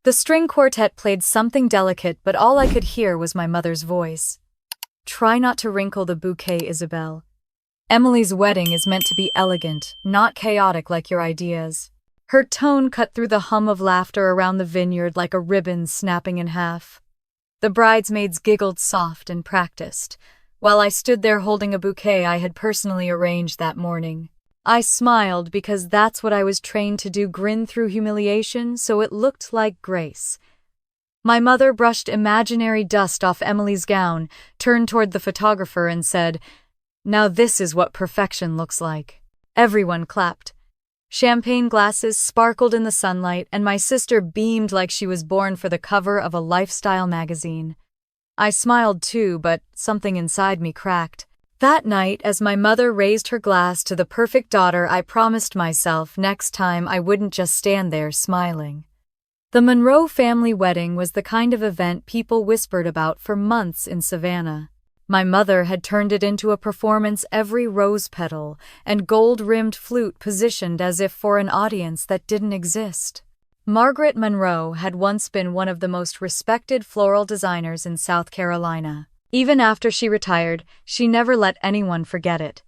The string quartet played something delicate, but all I could hear was my mother's voice. Try not to wrinkle the bouquet, Isabel. Emily's wedding is meant to be elegant, not chaotic like your ideas. Her tone cut through the hum of laughter around the vineyard like a ribbon snapping in half. The bridesmaids giggled soft and practiced, while I stood there holding a bouquet I had personally arranged that morning. I smiled because that's what I was trained to do, grin through humiliation so it looked like grace. My mother brushed imaginary dust off Emily's gown, turned toward the photographer and said, "Now this is what perfection looks like." Everyone clapped. Champagne glasses sparkled in the sunlight, and my sister beamed like she was born for the cover of a lifestyle magazine. I smiled too, but something inside me cracked. That night, as my mother raised her glass to the perfect daughter, I promised myself next time I wouldn't just stand there smiling. The Monroe family wedding was the kind of event people whispered about for months in Savannah. My mother had turned it into a performance, every rose petal and gold-rimmed flute positioned as if for an audience that didn't exist. Margaret Monroe had once been one of the most respected floral designers in South Carolina. Even after she retired, she never let anyone forget it.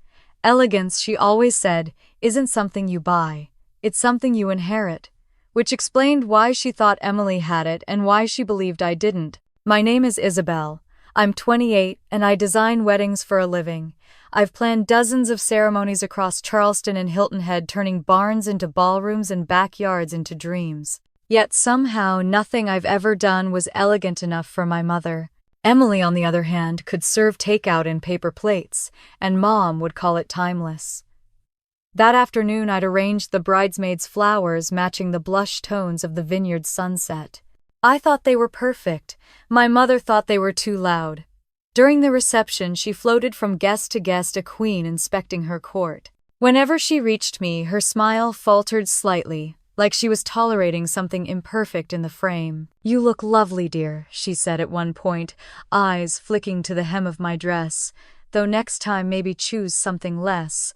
Elegance, she always said, isn't something you buy, it's something you inherit, which explained why she thought Emily had it and why she believed I didn't. My name is Isabel. I'm 28 and I design weddings for a living. I've planned dozens of ceremonies across Charleston and Hilton Head, turning barns into ballrooms and backyards into dreams. Yet somehow nothing I've ever done was elegant enough for my mother. Emily, on the other hand, could serve takeout in paper plates, and Mom would call it timeless. That afternoon I'd arranged the bridesmaids' flowers matching the blush tones of the vineyard sunset. I thought they were perfect. My mother thought they were too loud. During the reception, she floated from guest to guest, a queen inspecting her court. Whenever she reached me, her smile faltered slightly, like she was tolerating something imperfect in the frame. "You look lovely, dear," she said at one point, eyes flicking to the hem of my dress, "though next time maybe choose something less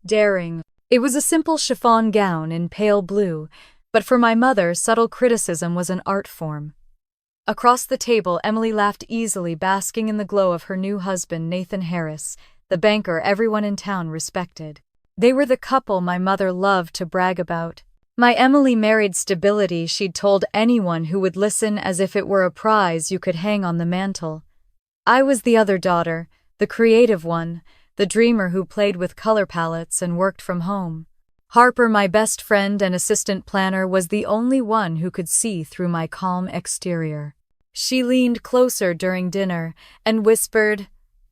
daring." It was a simple chiffon gown in pale blue, but for my mother, subtle criticism was an art form. Across the table, Emily laughed easily, basking in the glow of her new husband, Nathan Harris, the banker everyone in town respected. They were the couple my mother loved to brag about. My Emily married stability, she'd told anyone who would listen, as if it were a prize you could hang on the mantle. I was the other daughter, the creative one, the dreamer who played with color palettes and worked from home. Harper, my best friend and assistant planner, was the only one who could see through my calm exterior. She leaned closer during dinner and whispered,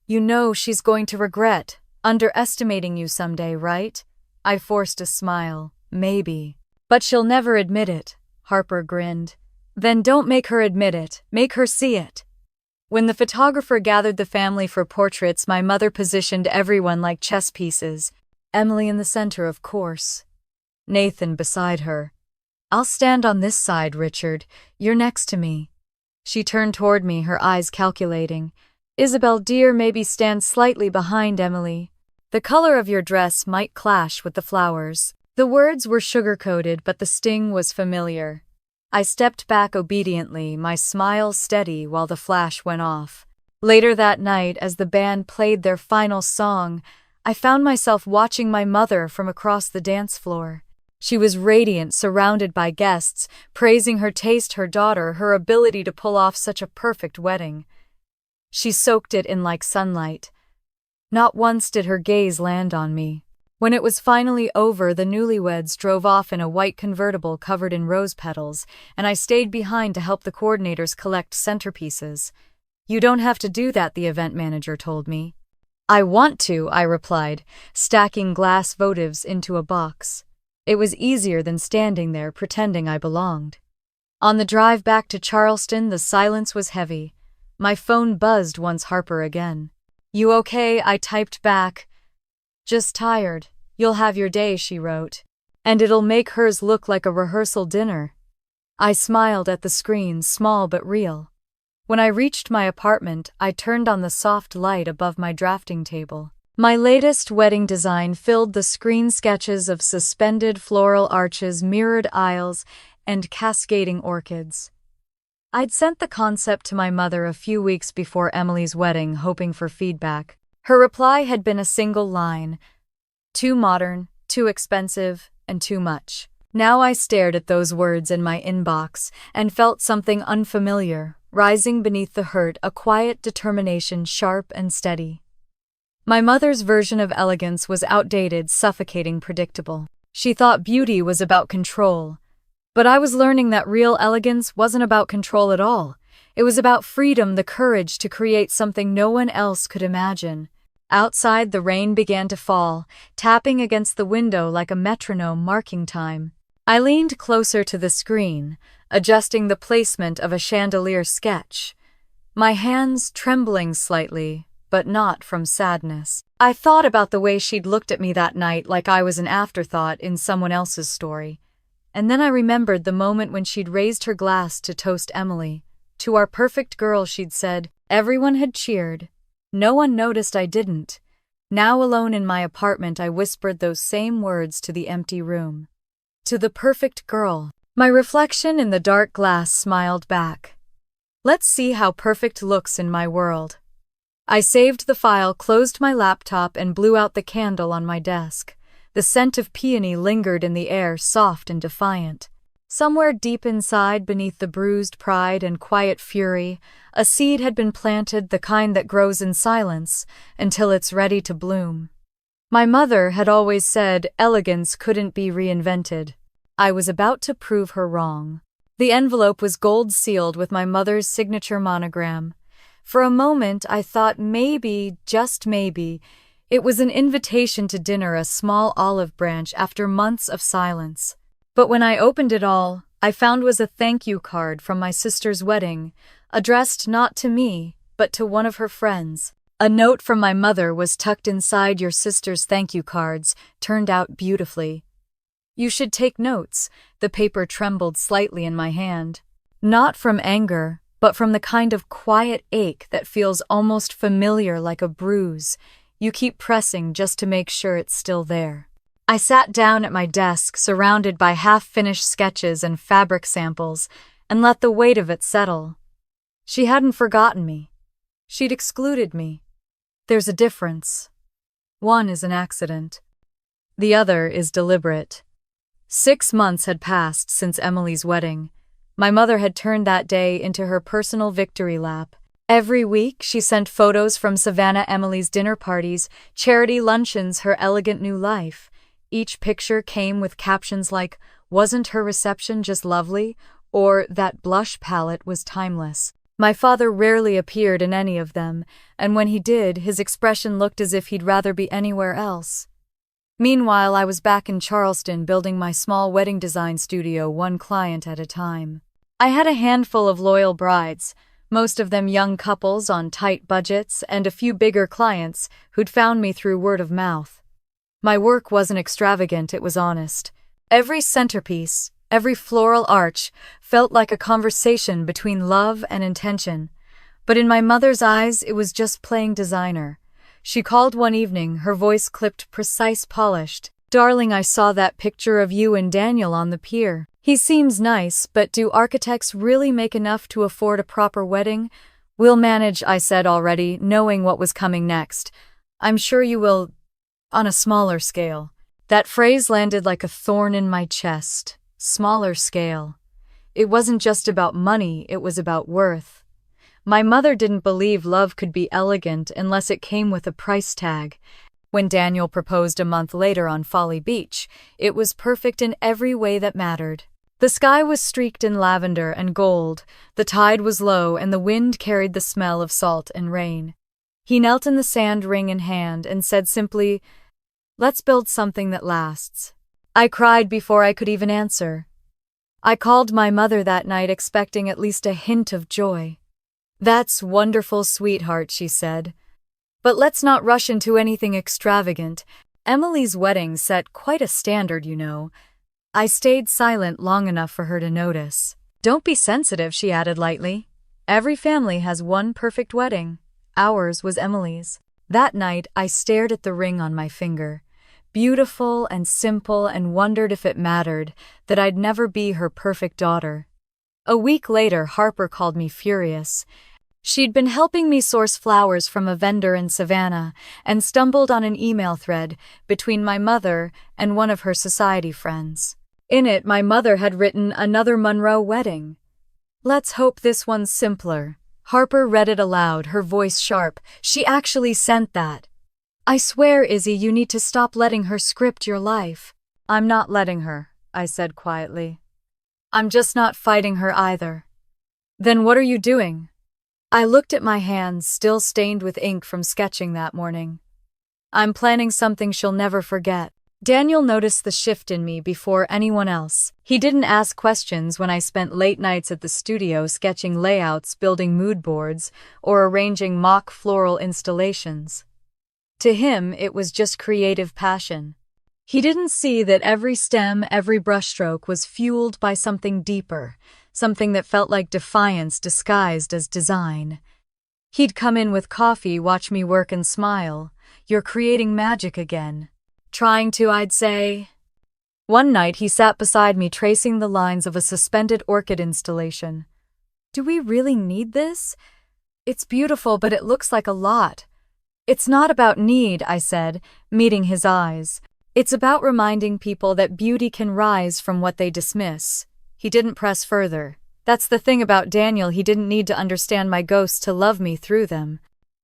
"You know she's going to regret underestimating you someday, right?" I forced a smile. "Maybe. But she'll never admit it," Harper grinned. "Then don't make her admit it, make her see it." When the photographer gathered the family for portraits, my mother positioned everyone like chess pieces. Emily in the center, of course. Nathan beside her. "I'll stand on this side, Richard. You're next to me." She turned toward me, her eyes calculating. "Isabel, dear, maybe stand slightly behind Emily. The color of your dress might clash with the flowers." The words were sugar-coated, but the sting was familiar. I stepped back obediently, my smile steady while the flash went off. Later that night, as the band played their final song, I found myself watching my mother from across the dance floor. She was radiant, surrounded by guests, praising her taste, her daughter, her ability to pull off such a perfect wedding. She soaked it in like sunlight. Not once did her gaze land on me. When it was finally over, the newlyweds drove off in a white convertible covered in rose petals, and I stayed behind to help the coordinators collect centerpieces. "You don't have to do that," the event manager told me. "I want to," I replied, stacking glass votives into a box. It was easier than standing there pretending I belonged. On the drive back to Charleston, the silence was heavy. My phone buzzed once Harper again. "You okay?" I typed back. "Just tired. You'll have your day," she wrote. "And it'll make hers look like a rehearsal dinner." I smiled at the screen, small but real. When I reached my apartment, I turned on the soft light above my drafting table. My latest wedding design filled the screen, sketches of suspended floral arches, mirrored aisles, and cascading orchids. I'd sent the concept to my mother a few weeks before Emily's wedding, hoping for feedback. Her reply had been a single line: too modern, too expensive, and too much. Now I stared at those words in my inbox and felt something unfamiliar, rising beneath the hurt, a quiet determination, sharp and steady. My mother's version of elegance was outdated, suffocating, predictable. She thought beauty was about control. But I was learning that real elegance wasn't about control at all. It was about freedom, the courage to create something no one else could imagine. Outside, the rain began to fall, tapping against the window like a metronome marking time. I leaned closer to the screen, adjusting the placement of a chandelier sketch, my hands trembling slightly, but not from sadness. I thought about the way she'd looked at me that night, like I was an afterthought in someone else's story. And then I remembered the moment when she'd raised her glass to toast Emily. To our perfect girl, she'd said. Everyone had cheered. No one noticed I didn't. Now alone in my apartment, I whispered those same words to the empty room. To the perfect girl. My reflection in the dark glass smiled back. Let's see how perfect looks in my world. I saved the file, closed my laptop, and blew out the candle on my desk. The scent of peony lingered in the air, soft and defiant. Somewhere deep inside, beneath the bruised pride and quiet fury, a seed had been planted, the kind that grows in silence until it's ready to bloom. My mother had always said elegance couldn't be reinvented. I was about to prove her wrong. The envelope was gold-sealed with my mother's signature monogram. For a moment, I thought maybe, just maybe, it was an invitation to dinner, a small olive branch after months of silence. But when I opened it all, I found was a thank you card from my sister's wedding, addressed not to me, but to one of her friends. A note from my mother was tucked inside your sister's thank you cards, turned out beautifully. You should take notes. The paper trembled slightly in my hand. Not from anger, but from the kind of quiet ache that feels almost familiar, like a bruise. You keep pressing just to make sure it's still there. I sat down at my desk, surrounded by half-finished sketches and fabric samples, and let the weight of it settle. She hadn't forgotten me. She'd excluded me. There's a difference. One is an accident. The other is deliberate. 6 months had passed since Emily's wedding. My mother had turned that day into her personal victory lap. Every week, she sent photos from Savannah, Emily's dinner parties, charity luncheons, her elegant new life. Each picture came with captions like, "Wasn't her reception just lovely?" or "That blush palette was timeless." My father rarely appeared in any of them, and when he did, his expression looked as if he'd rather be anywhere else. Meanwhile, I was back in Charleston building my small wedding design studio, one client at a time. I had a handful of loyal brides, most of them young couples on tight budgets, and a few bigger clients who'd found me through word of mouth. My work wasn't extravagant, it was honest. Every centerpiece, every floral arch, felt like a conversation between love and intention. But in my mother's eyes, it was just playing designer. She called one evening, her voice clipped, precise, polished. "Darling, I saw that picture of you and Daniel on the pier. He seems nice, but do architects really make enough to afford a proper wedding?" "We'll manage," I said, already knowing what was coming next. "I'm sure you will, on a smaller scale." That phrase landed like a thorn in my chest. Smaller scale. It wasn't just about money, it was about worth. My mother didn't believe love could be elegant unless it came with a price tag. When Daniel proposed a month later on Folly Beach, it was perfect in every way that mattered. The sky was streaked in lavender and gold, the tide was low, and the wind carried the smell of salt and rain. He knelt in the sand, ring in hand, and said simply, "Let's build something that lasts." I cried before I could even answer. I called my mother that night expecting at least a hint of joy. "That's wonderful, sweetheart," she said. "But let's not rush into anything extravagant. Emily's wedding set quite a standard, you know." I stayed silent long enough for her to notice. "Don't be sensitive," she added lightly. "Every family has one perfect wedding. Ours was Emily's." That night, I stared at the ring on my finger. beautiful and simple, and wondered if it mattered that I'd never be her perfect daughter. A week later, Harper called me furious. She'd been helping me source flowers from a vendor in Savannah and stumbled on an email thread between my mother and one of her society friends. In it, my mother had written another Monroe wedding. "Let's hope this one's simpler." Harper read it aloud, her voice sharp. "She actually sent that. I swear, Izzy, you need to stop letting her script your life." "I'm not letting her," I said quietly. "I'm just not fighting her either." "Then what are you doing?" I looked at my hands, still stained with ink from sketching that morning. "I'm planning something she'll never forget." Daniel noticed the shift in me before anyone else. He didn't ask questions when I spent late nights at the studio sketching layouts, building mood boards, or arranging mock floral installations. To him, it was just creative passion. He didn't see that every stem, every brushstroke was fueled by something deeper, something that felt like defiance disguised as design. He'd come in with coffee, watch me work, and smile. "You're creating magic again." "Trying to, I'd say." One night, he sat beside me tracing the lines of a suspended orchid installation. "Do we really need this? It's beautiful, but it looks like a lot." "It's not about need," I said, meeting his eyes. "It's about reminding people that beauty can rise from what they dismiss." He didn't press further. That's the thing about Daniel, he didn't need to understand my ghosts to love me through them.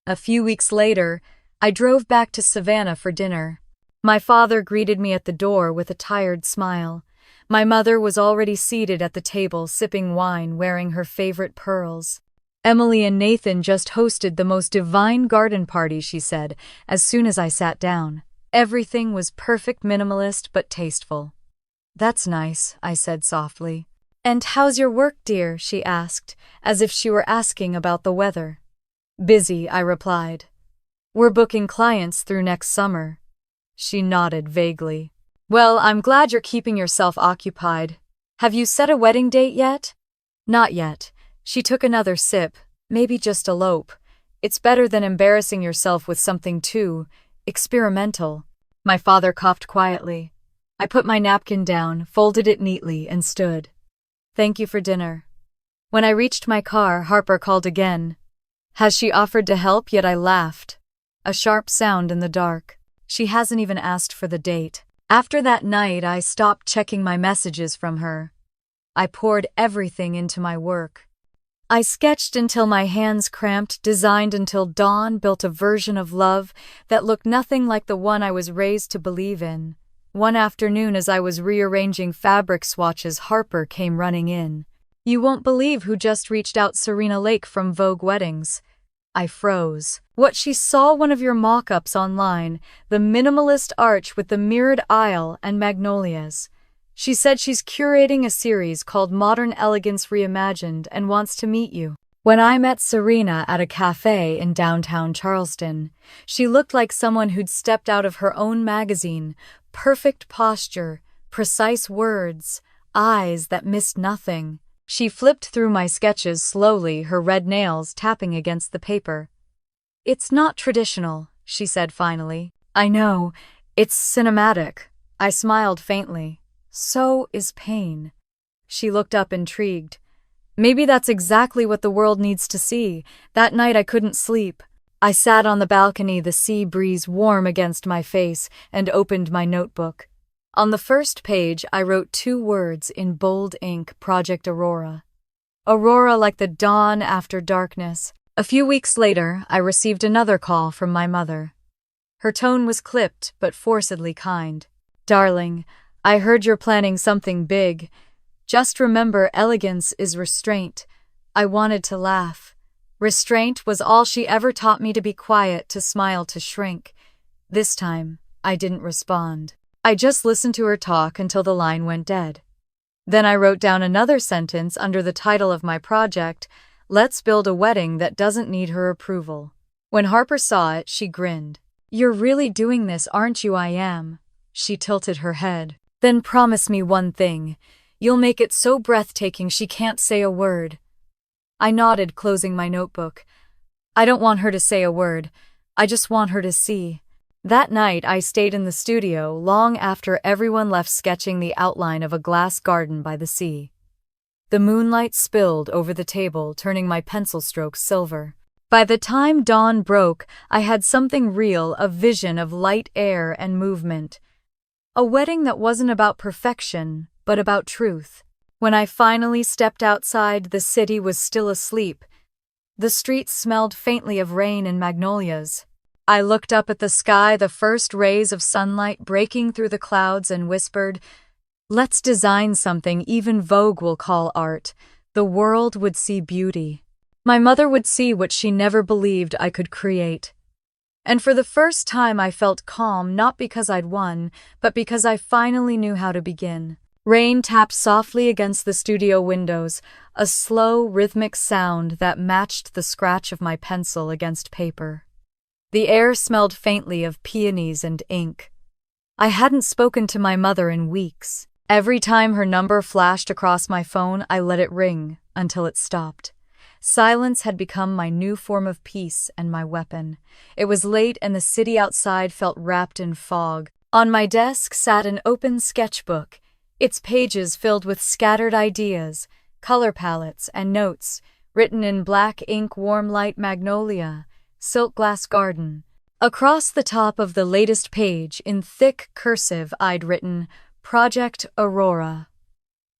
A few weeks later, I drove back to Savannah for dinner. My father greeted me at the door with a tired smile. My mother was already seated at the table, sipping wine, wearing her favorite pearls. "Emily and Nathan just hosted the most divine garden party," she said, as soon as I sat down. Everything was perfect, minimalist, but tasteful. "That's nice," I said softly. "And how's your work, dear?" she asked, as if she were asking about the weather. "Busy," I replied. "We're booking clients through next summer." She nodded vaguely. "Well, I'm glad you're keeping yourself occupied. Have you set a wedding date yet?" "Not yet." She took another sip. "Maybe just elope. It's better than embarrassing yourself with something too experimental." My father coughed quietly. I put my napkin down, folded it neatly, and stood. "Thank you for dinner." When I reached my car, Harper called again. "Has she offered to help yet?" I laughed. A sharp sound in the dark. She hasn't even asked for the date. After that night, I stopped checking my messages from her. I poured everything into my work. I sketched until my hands cramped, designed until dawn, built a version of love that looked nothing like the one I was raised to believe in. One afternoon, as I was rearranging fabric swatches, Harper came running in. "You won't believe who just reached out, Serena Lake from Vogue Weddings." I froze. "What? She saw one of your mock-ups online, the minimalist arch with the mirrored aisle and magnolias. She said she's curating a series called Modern Elegance Reimagined and wants to meet you." When I met Serena at a cafe in downtown Charleston, she looked like someone who'd stepped out of her own magazine. Perfect posture, precise words, eyes that missed nothing. She flipped through my sketches slowly, her red nails tapping against the paper. "It's not traditional," she said finally. "I know. It's cinematic." I smiled faintly. "So is pain." She looked up intrigued. "Maybe that's exactly what the world needs to see." That night I couldn't sleep. I sat on the balcony, the sea breeze warm against my face, and opened my notebook. On the first page, I wrote 2 words in bold ink: Project Aurora. Aurora, like the dawn after darkness. A few weeks later, I received another call from my mother. Her tone was clipped, but forcedly kind. "Darling, I heard you're planning something big. Just remember, elegance is restraint." I wanted to laugh. Restraint was all she ever taught me: to be quiet, to smile, to shrink. This time, I didn't respond. I just listened to her talk until the line went dead. Then I wrote down another sentence under the title of my project: "Let's build a wedding that doesn't need her approval." When Harper saw it, she grinned. "You're really doing this, aren't you?" "I am." She tilted her head. "Then promise me one thing. You'll make it so breathtaking she can't say a word." I nodded, closing my notebook. "I don't want her to say a word. I just want her to see." That night, I stayed in the studio long after everyone left, sketching the outline of a glass garden by the sea. The moonlight spilled over the table, turning my pencil strokes silver. By the time dawn broke, I had something real, a vision of light, air, and movement. A wedding that wasn't about perfection, but about truth. When I finally stepped outside, the city was still asleep. The streets smelled faintly of rain and magnolias. I looked up at the sky, the first rays of sunlight breaking through the clouds, and whispered, "Let's design something even Vogue will call art." The world would see beauty. My mother would see what she never believed I could create. And for the first time I felt calm, not because I'd won, but because I finally knew how to begin. Rain tapped softly against the studio windows, a slow, rhythmic sound that matched the scratch of my pencil against paper. The air smelled faintly of peonies and ink. I hadn't spoken to my mother in weeks. Every time her number flashed across my phone, I let it ring until it stopped. Silence had become my new form of peace and my weapon. It was late and the city outside felt wrapped in fog. On my desk sat an open sketchbook, its pages filled with scattered ideas, color palettes, and notes, written in black ink: warm light, magnolia, silk glass garden. Across the top of the latest page, in thick cursive, I'd written, Project Aurora.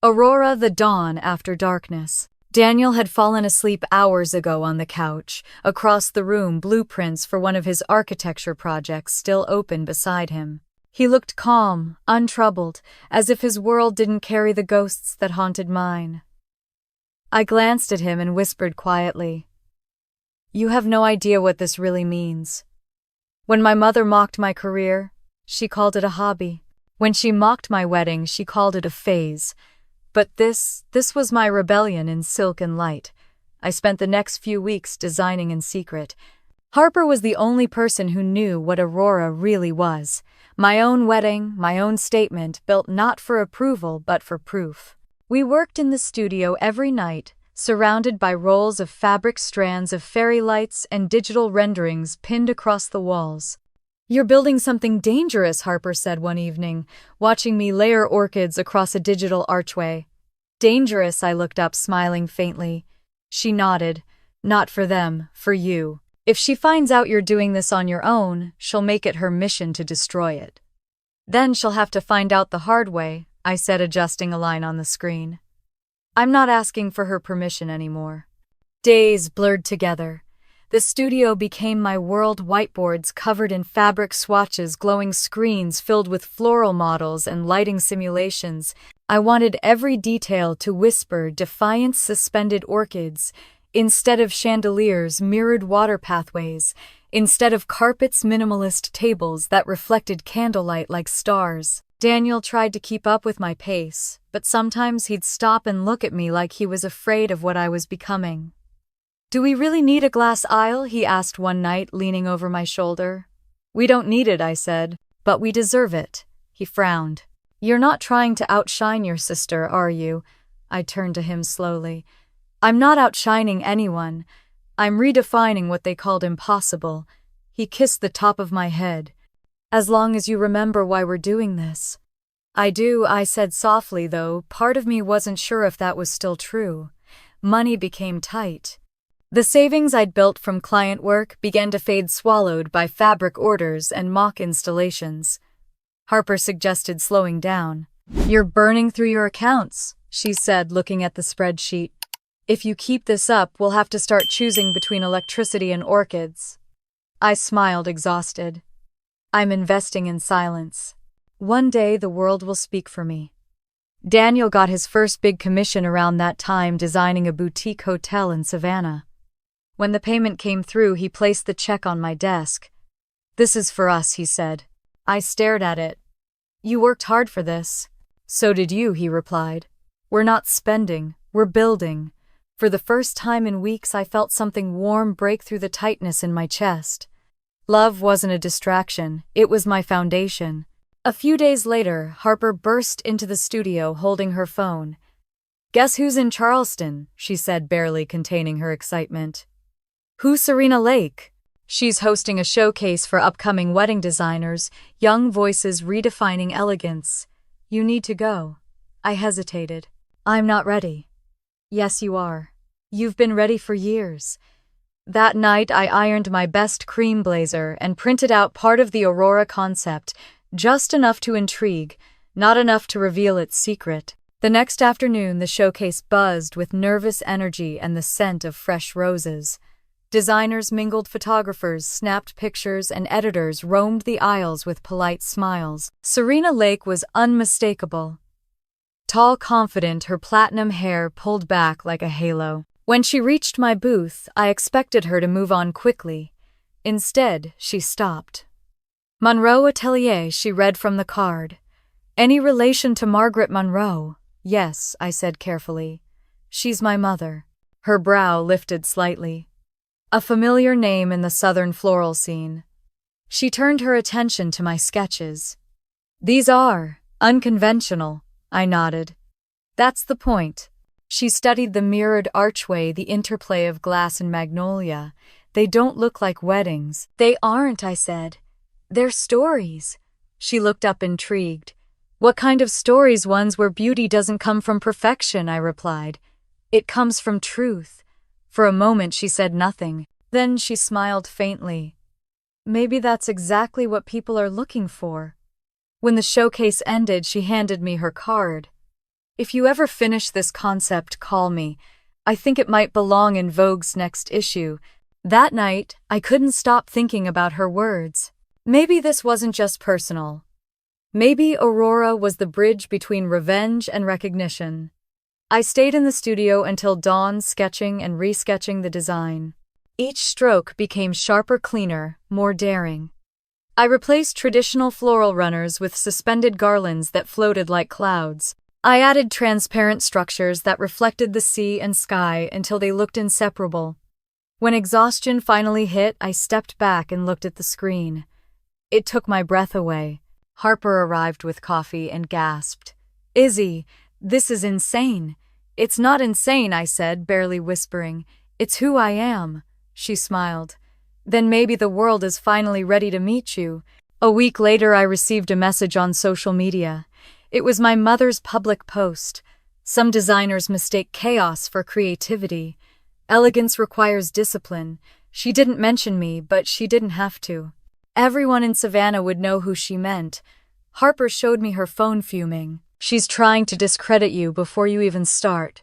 Aurora, the dawn after darkness. Daniel had fallen asleep hours ago on the couch. Across the room, blueprints for one of his architecture projects still open beside him. He looked calm, untroubled, as if his world didn't carry the ghosts that haunted mine. I glanced at him and whispered quietly, "You have no idea what this really means." When my mother mocked my career, she called it a hobby. When she mocked my wedding, she called it a phase. But this was my rebellion in silk and light. I spent the next few weeks designing in secret. Harper was the only person who knew what Aurora really was. My own wedding, my own statement, built not for approval but for proof. We worked in the studio every night, surrounded by rolls of fabric, strands of fairy lights, and digital renderings pinned across the walls. "You're building something dangerous," Harper said one evening, watching me layer orchids across a digital archway. "Dangerous?" I looked up, smiling faintly. She nodded. "Not for them, for you. If she finds out you're doing this on your own, she'll make it her mission to destroy it." "Then she'll have to find out the hard way," I said, adjusting a line on the screen. "I'm not asking for her permission anymore." Days blurred together. The studio became my world, whiteboards covered in fabric swatches, glowing screens filled with floral models and lighting simulations. I wanted every detail to whisper defiance: suspended orchids. Instead of chandeliers, mirrored water pathways. Instead of carpets, minimalist tables that reflected candlelight like stars. Daniel tried to keep up with my pace, but sometimes he'd stop and look at me like he was afraid of what I was becoming. "Do we really need a glass aisle?" he asked one night, leaning over my shoulder. "We don't need it," I said, "but we deserve it." He frowned. "You're not trying to outshine your sister, are you?" I turned to him slowly. "I'm not outshining anyone. I'm redefining what they called impossible." He kissed the top of my head. "As long as you remember why we're doing this." "I do," I said softly, though part of me wasn't sure if that was still true. Money became tight. The savings I'd built from client work began to fade, swallowed by fabric orders and mock installations. Harper suggested slowing down. "You're burning through your accounts," she said, looking at the spreadsheet. "If you keep this up, we'll have to start choosing between electricity and orchids." I smiled, exhausted. "I'm investing in silence. One day the world will speak for me." Daniel got his first big commission around that time, designing a boutique hotel in Savannah. When the payment came through, he placed the check on my desk. "This is for us," he said. I stared at it. "You worked hard for this." "So did you," he replied. "We're not spending, we're building." For the first time in weeks, I felt something warm break through the tightness in my chest. Love wasn't a distraction, it was my foundation. A few days later, Harper burst into the studio holding her phone. "Guess who's in Charleston?" she said, barely containing her excitement. "Who's Serena Lake?" She's hosting a showcase for upcoming wedding designers, young voices redefining elegance. You need to go. I hesitated. I'm not ready. Yes, you are. You've been ready for years. That night, I ironed my best cream blazer and printed out part of the Aurora concept, just enough to intrigue, not enough to reveal its secret. The next afternoon, the showcase buzzed with nervous energy and the scent of fresh roses. Designers mingled, photographers snapped pictures, and editors roamed the aisles with polite smiles. Serena Lake was unmistakable. Tall, confident, her platinum hair pulled back like a halo. When she reached my booth, I expected her to move on quickly. Instead, she stopped. Monroe Atelier, she read from the card. Any relation to Margaret Monroe? Yes, I said carefully. She's my mother. Her brow lifted slightly. A familiar name in the southern floral scene. She turned her attention to my sketches. These are unconventional, I nodded. That's the point. She studied the mirrored archway, the interplay of glass and magnolia. They don't look like weddings. They aren't, I said. They're stories. She looked up intrigued. What kind of stories? Ones where beauty doesn't come from perfection, I replied. It comes from truth. For a moment she said nothing. Then she smiled faintly. Maybe that's exactly what people are looking for. When the showcase ended, she handed me her card. If you ever finish this concept, call me. I think it might belong in Vogue's next issue. That night, I couldn't stop thinking about her words. Maybe this wasn't just personal. Maybe Aurora was the bridge between revenge and recognition. I stayed in the studio until dawn, sketching and resketching the design. Each stroke became sharper, cleaner, more daring. I replaced traditional floral runners with suspended garlands that floated like clouds. I added transparent structures that reflected the sea and sky until they looked inseparable. When exhaustion finally hit, I stepped back and looked at the screen. It took my breath away. Harper arrived with coffee and gasped. Izzy, this is insane. It's not insane, I said, barely whispering. It's who I am. She smiled. Then maybe the world is finally ready to meet you. A week later, I received a message on social media. It was my mother's public post. Some designers mistake chaos for creativity. Elegance requires discipline. She didn't mention me, but she didn't have to. Everyone in Savannah would know who she meant. Harper showed me her phone, fuming. She's trying to discredit you before you even start.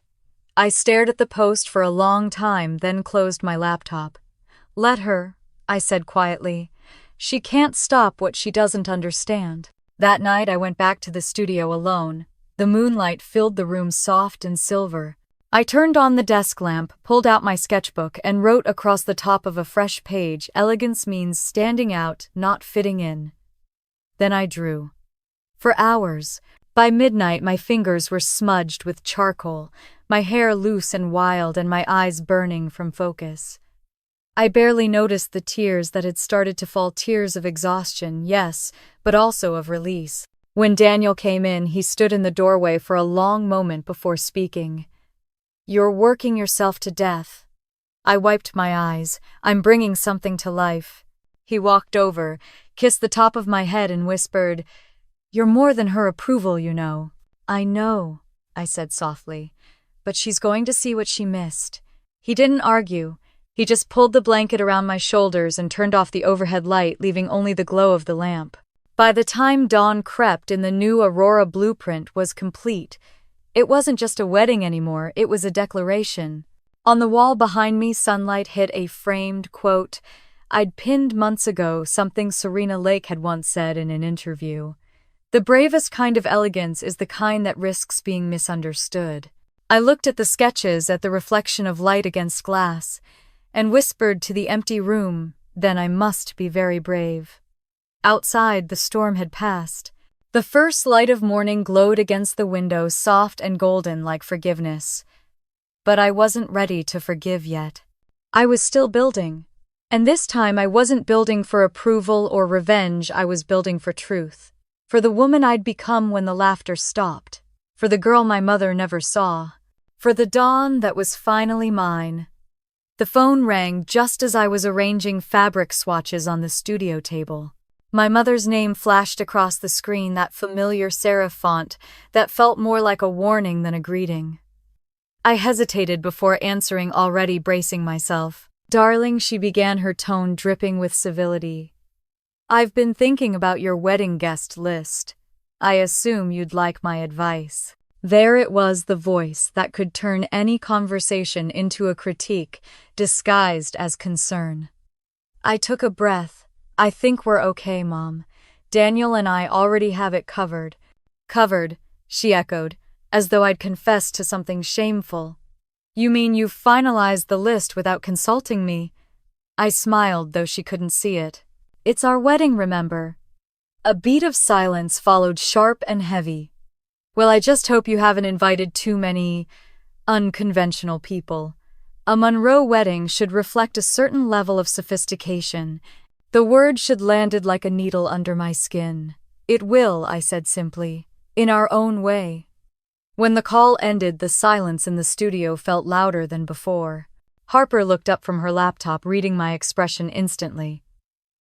I stared at the post for a long time, then closed my laptop. Let her, I said quietly. She can't stop what she doesn't understand. That night I went back to the studio alone. The moonlight filled the room soft and silver. I turned on the desk lamp, pulled out my sketchbook, and wrote across the top of a fresh page, "Elegance means standing out, not fitting in." Then I drew. For hours. By midnight, my fingers were smudged with charcoal, my hair loose and wild, and my eyes burning from focus. I barely noticed the tears that had started to fall, tears of exhaustion, yes, but also of release. When Daniel came in, he stood in the doorway for a long moment before speaking. You're working yourself to death. I wiped my eyes. I'm bringing something to life. He walked over, kissed the top of my head, and whispered, You're more than her approval, you know. I know, I said softly, but she's going to see what she missed. He didn't argue. He just pulled the blanket around my shoulders and turned off the overhead light, leaving only the glow of the lamp. By the time dawn crept in, the new Aurora blueprint was complete. It wasn't just a wedding anymore, it was a declaration. On the wall behind me, sunlight hit a framed quote I'd pinned months ago, something Serena Lake had once said in an interview. The bravest kind of elegance is the kind that risks being misunderstood. I looked at the sketches, at the reflection of light against glass, and whispered to the empty room, then I must be very brave. Outside, the storm had passed. The first light of morning glowed against the window, soft and golden like forgiveness. But I wasn't ready to forgive yet. I was still building. And this time I wasn't building for approval or revenge, I was building for truth. For the woman I'd become when the laughter stopped. For the girl my mother never saw. For the dawn that was finally mine. The phone rang just as I was arranging fabric swatches on the studio table. My mother's name flashed across the screen, that familiar serif font that felt more like a warning than a greeting. I hesitated before answering, already bracing myself. "Darling," she began, her tone dripping with civility. "I've been thinking about your wedding guest list. I assume you'd like my advice." There it was, the voice that could turn any conversation into a critique, disguised as concern. I took a breath. "I think we're okay, Mom. Daniel and I already have it covered." "Covered," she echoed, as though I'd confessed to something shameful. "You mean you've finalized the list without consulting me?" I smiled, though she couldn't see it. "It's our wedding, remember?" A beat of silence followed, sharp and heavy. "Well, I just hope you haven't invited too many unconventional people. A Monroe wedding should reflect a certain level of sophistication." The word should landed like a needle under my skin. "It will," I said simply, "in our own way." When the call ended, the silence in the studio felt louder than before. Harper looked up from her laptop, reading my expression instantly.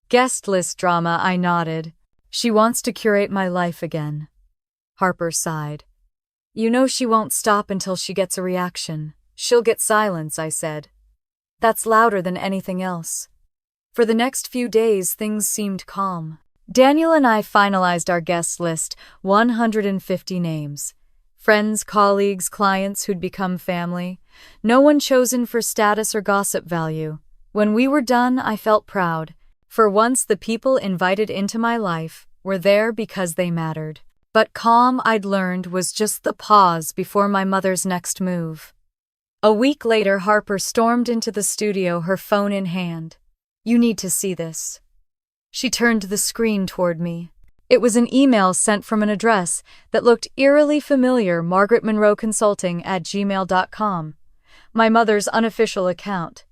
"Guest list drama," I nodded. "She wants to curate my life again." Harper sighed. "You know she won't stop until she gets a reaction. She'll get silence," I said. "That's louder than anything else." For the next few days, things seemed calm. Daniel and I finalized our guest list, 150 names. Friends, colleagues, clients who'd become family. No one chosen for status or gossip value. When we were done, I felt proud. For once, the people invited into my life were there because they mattered. But calm, I'd learned, was just the pause before my mother's next move. A week later, Harper stormed into the studio, her phone in hand. "You need to see this." She turned the screen toward me. It was an email sent from an address that looked eerily familiar, margaretmonroeconsulting@gmail.com, my mother's unofficial account.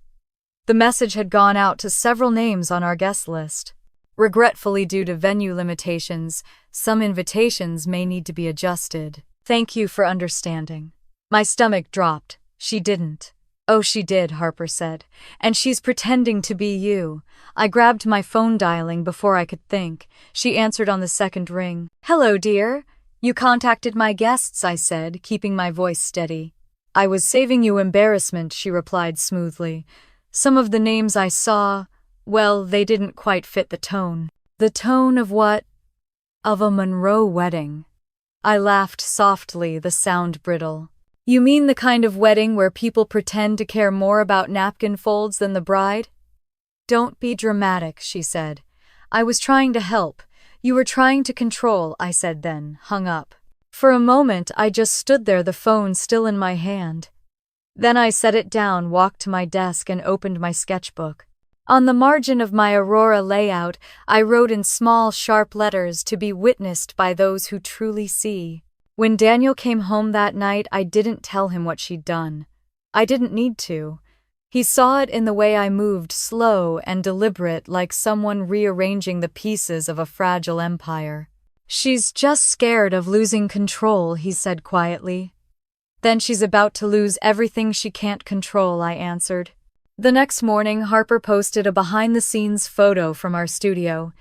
The message had gone out to several names on our guest list. "Regretfully, due to venue limitations, some invitations may need to be adjusted. Thank you for understanding." My stomach dropped. She didn't. "Oh, she did," Harper said. "And she's pretending to be you." I grabbed my phone, dialing before I could think. She answered on the second ring. "Hello, dear. You contacted my guests," I said, keeping my voice steady. "I was saving you embarrassment," she replied smoothly. "Some of the names I saw, well, they didn't quite fit the tone." "The tone of what?" "Of a Monroe wedding." I laughed softly, the sound brittle. "You mean the kind of wedding where people pretend to care more about napkin folds than the bride?" "Don't be dramatic," she said. "I was trying to help. You were trying to control," I said, then hung up. For a moment, I just stood there, the phone still in my hand. Then I set it down, walked to my desk, and opened my sketchbook. On the margin of my Aurora layout, I wrote in small, sharp letters, "To be witnessed by those who truly see." When Daniel came home that night, I didn't tell him what she'd done. I didn't need to. He saw it in the way I moved, slow and deliberate, like someone rearranging the pieces of a fragile empire. "She's just scared of losing control," he said quietly. "Then she's about to lose everything she can't control," I answered. The next morning, Harper posted a behind-the-scenes photo from our studio.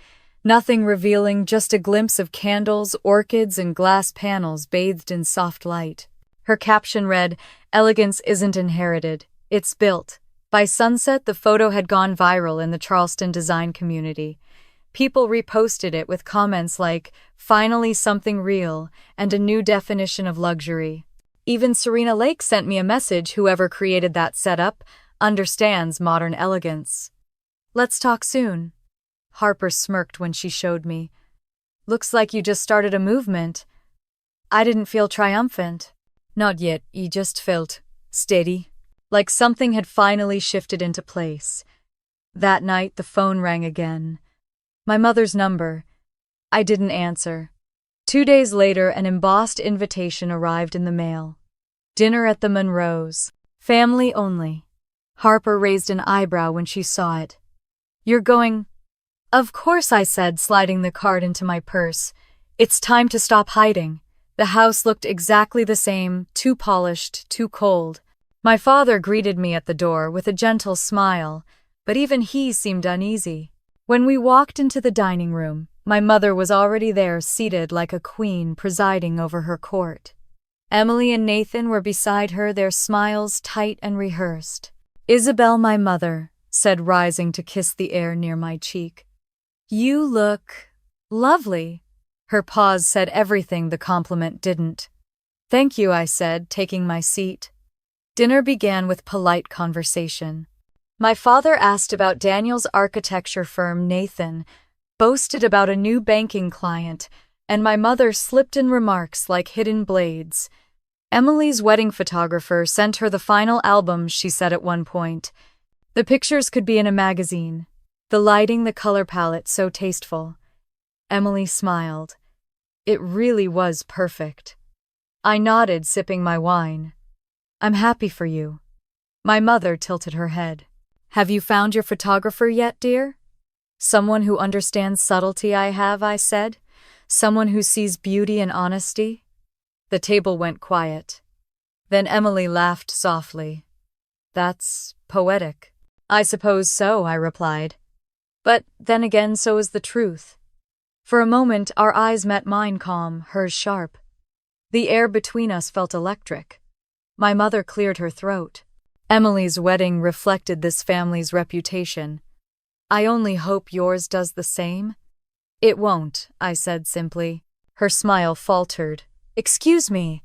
Nothing revealing, just a glimpse of candles, orchids, and glass panels bathed in soft light. Her caption read, "Elegance isn't inherited, it's built." By sunset, the photo had gone viral in the Charleston design community. People reposted it with comments like, "Finally something real," and a new definition of luxury. Even Serena Lake sent me a message. "Whoever created that setup understands modern elegance. Let's talk soon." Harper smirked when she showed me. "Looks like you just started a movement." I didn't feel triumphant. Not yet, I just felt steady, like something had finally shifted into place. That night, the phone rang again. My mother's number. I didn't answer. 2 days later, an embossed invitation arrived in the mail. Dinner at the Monroes. Family only. Harper raised an eyebrow when she saw it. "You're going?" "Of course," I said, sliding the card into my purse. "It's time to stop hiding." The house looked exactly the same, too polished, too cold. My father greeted me at the door with a gentle smile, but even he seemed uneasy. When we walked into the dining room, my mother was already there, seated like a queen presiding over her court. Emily and Nathan were beside her, their smiles tight and rehearsed. "Isabel, my mother," said, rising to kiss the air near my cheek. "You look lovely." Her pause said everything the compliment didn't. "Thank you," I said, taking my seat. Dinner began with polite conversation. My father asked about Daniel's architecture firm, Nathan boasted about a new banking client, and my mother slipped in remarks like hidden blades. Emily's wedding photographer sent her the final album, she said at one point. The pictures could be in a magazine. The lighting, the color palette, so tasteful. Emily smiled. It really was perfect. I nodded, sipping my wine. "I'm happy for you." My mother tilted her head. "Have you found your photographer yet, dear?" "Someone who understands subtlety, I said. "Someone who sees beauty and honesty." The table went quiet. Then Emily laughed softly. "That's poetic." "I suppose so," I replied. "But then again, so is the truth." For a moment, our eyes met, mine calm, hers sharp. The air between us felt electric. My mother cleared her throat. Emily's wedding reflected this family's reputation. "I only hope yours does the same." "It won't," I said simply. Her smile faltered. "Excuse me."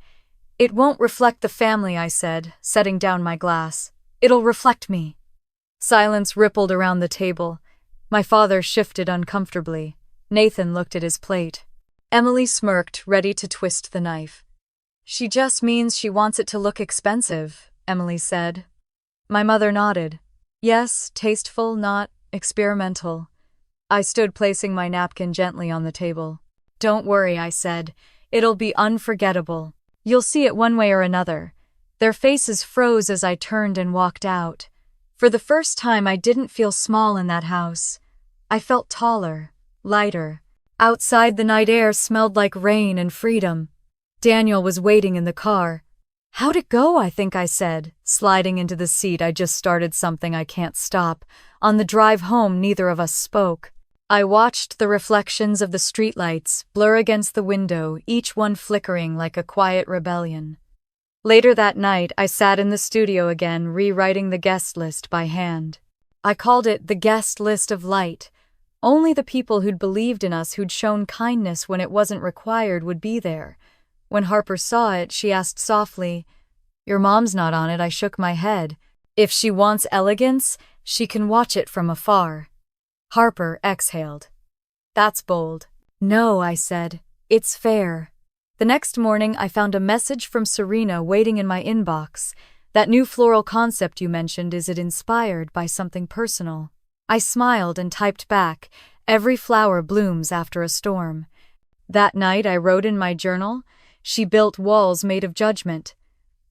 "It won't reflect the family," I said, setting down my glass. "It'll reflect me." Silence rippled around the table. My father shifted uncomfortably. Nathan looked at his plate. Emily smirked, ready to twist the knife. "She just means she wants it to look expensive," Emily said. My mother nodded. "Yes, tasteful, not experimental." I stood, placing my napkin gently on the table. "Don't worry," I said. "It'll be unforgettable. You'll see it one way or another." Their faces froze as I turned and walked out. For the first time, I didn't feel small in that house. I felt taller, lighter. Outside, the night air smelled like rain and freedom. Daniel was waiting in the car. "How'd it go?" I think I said, sliding into the seat. I just started something I can't stop. On the drive home, neither of us spoke. I watched the reflections of the streetlights blur against the window, each one flickering like a quiet rebellion. Later that night, I sat in the studio again, rewriting the guest list by hand. I called it the guest list of light. Only the people who'd believed in us, who'd shown kindness when it wasn't required, would be there. When Harper saw it, she asked softly, "Your mom's not on it." I shook my head. "If she wants elegance, she can watch it from afar." Harper exhaled. "That's bold." "No," I said. "It's fair." The next morning, I found a message from Serena waiting in my inbox. "That new floral concept you mentioned, is it inspired by something personal?" I smiled and typed back, "Every flower blooms after a storm." That night, I wrote in my journal, "She built walls made of judgment.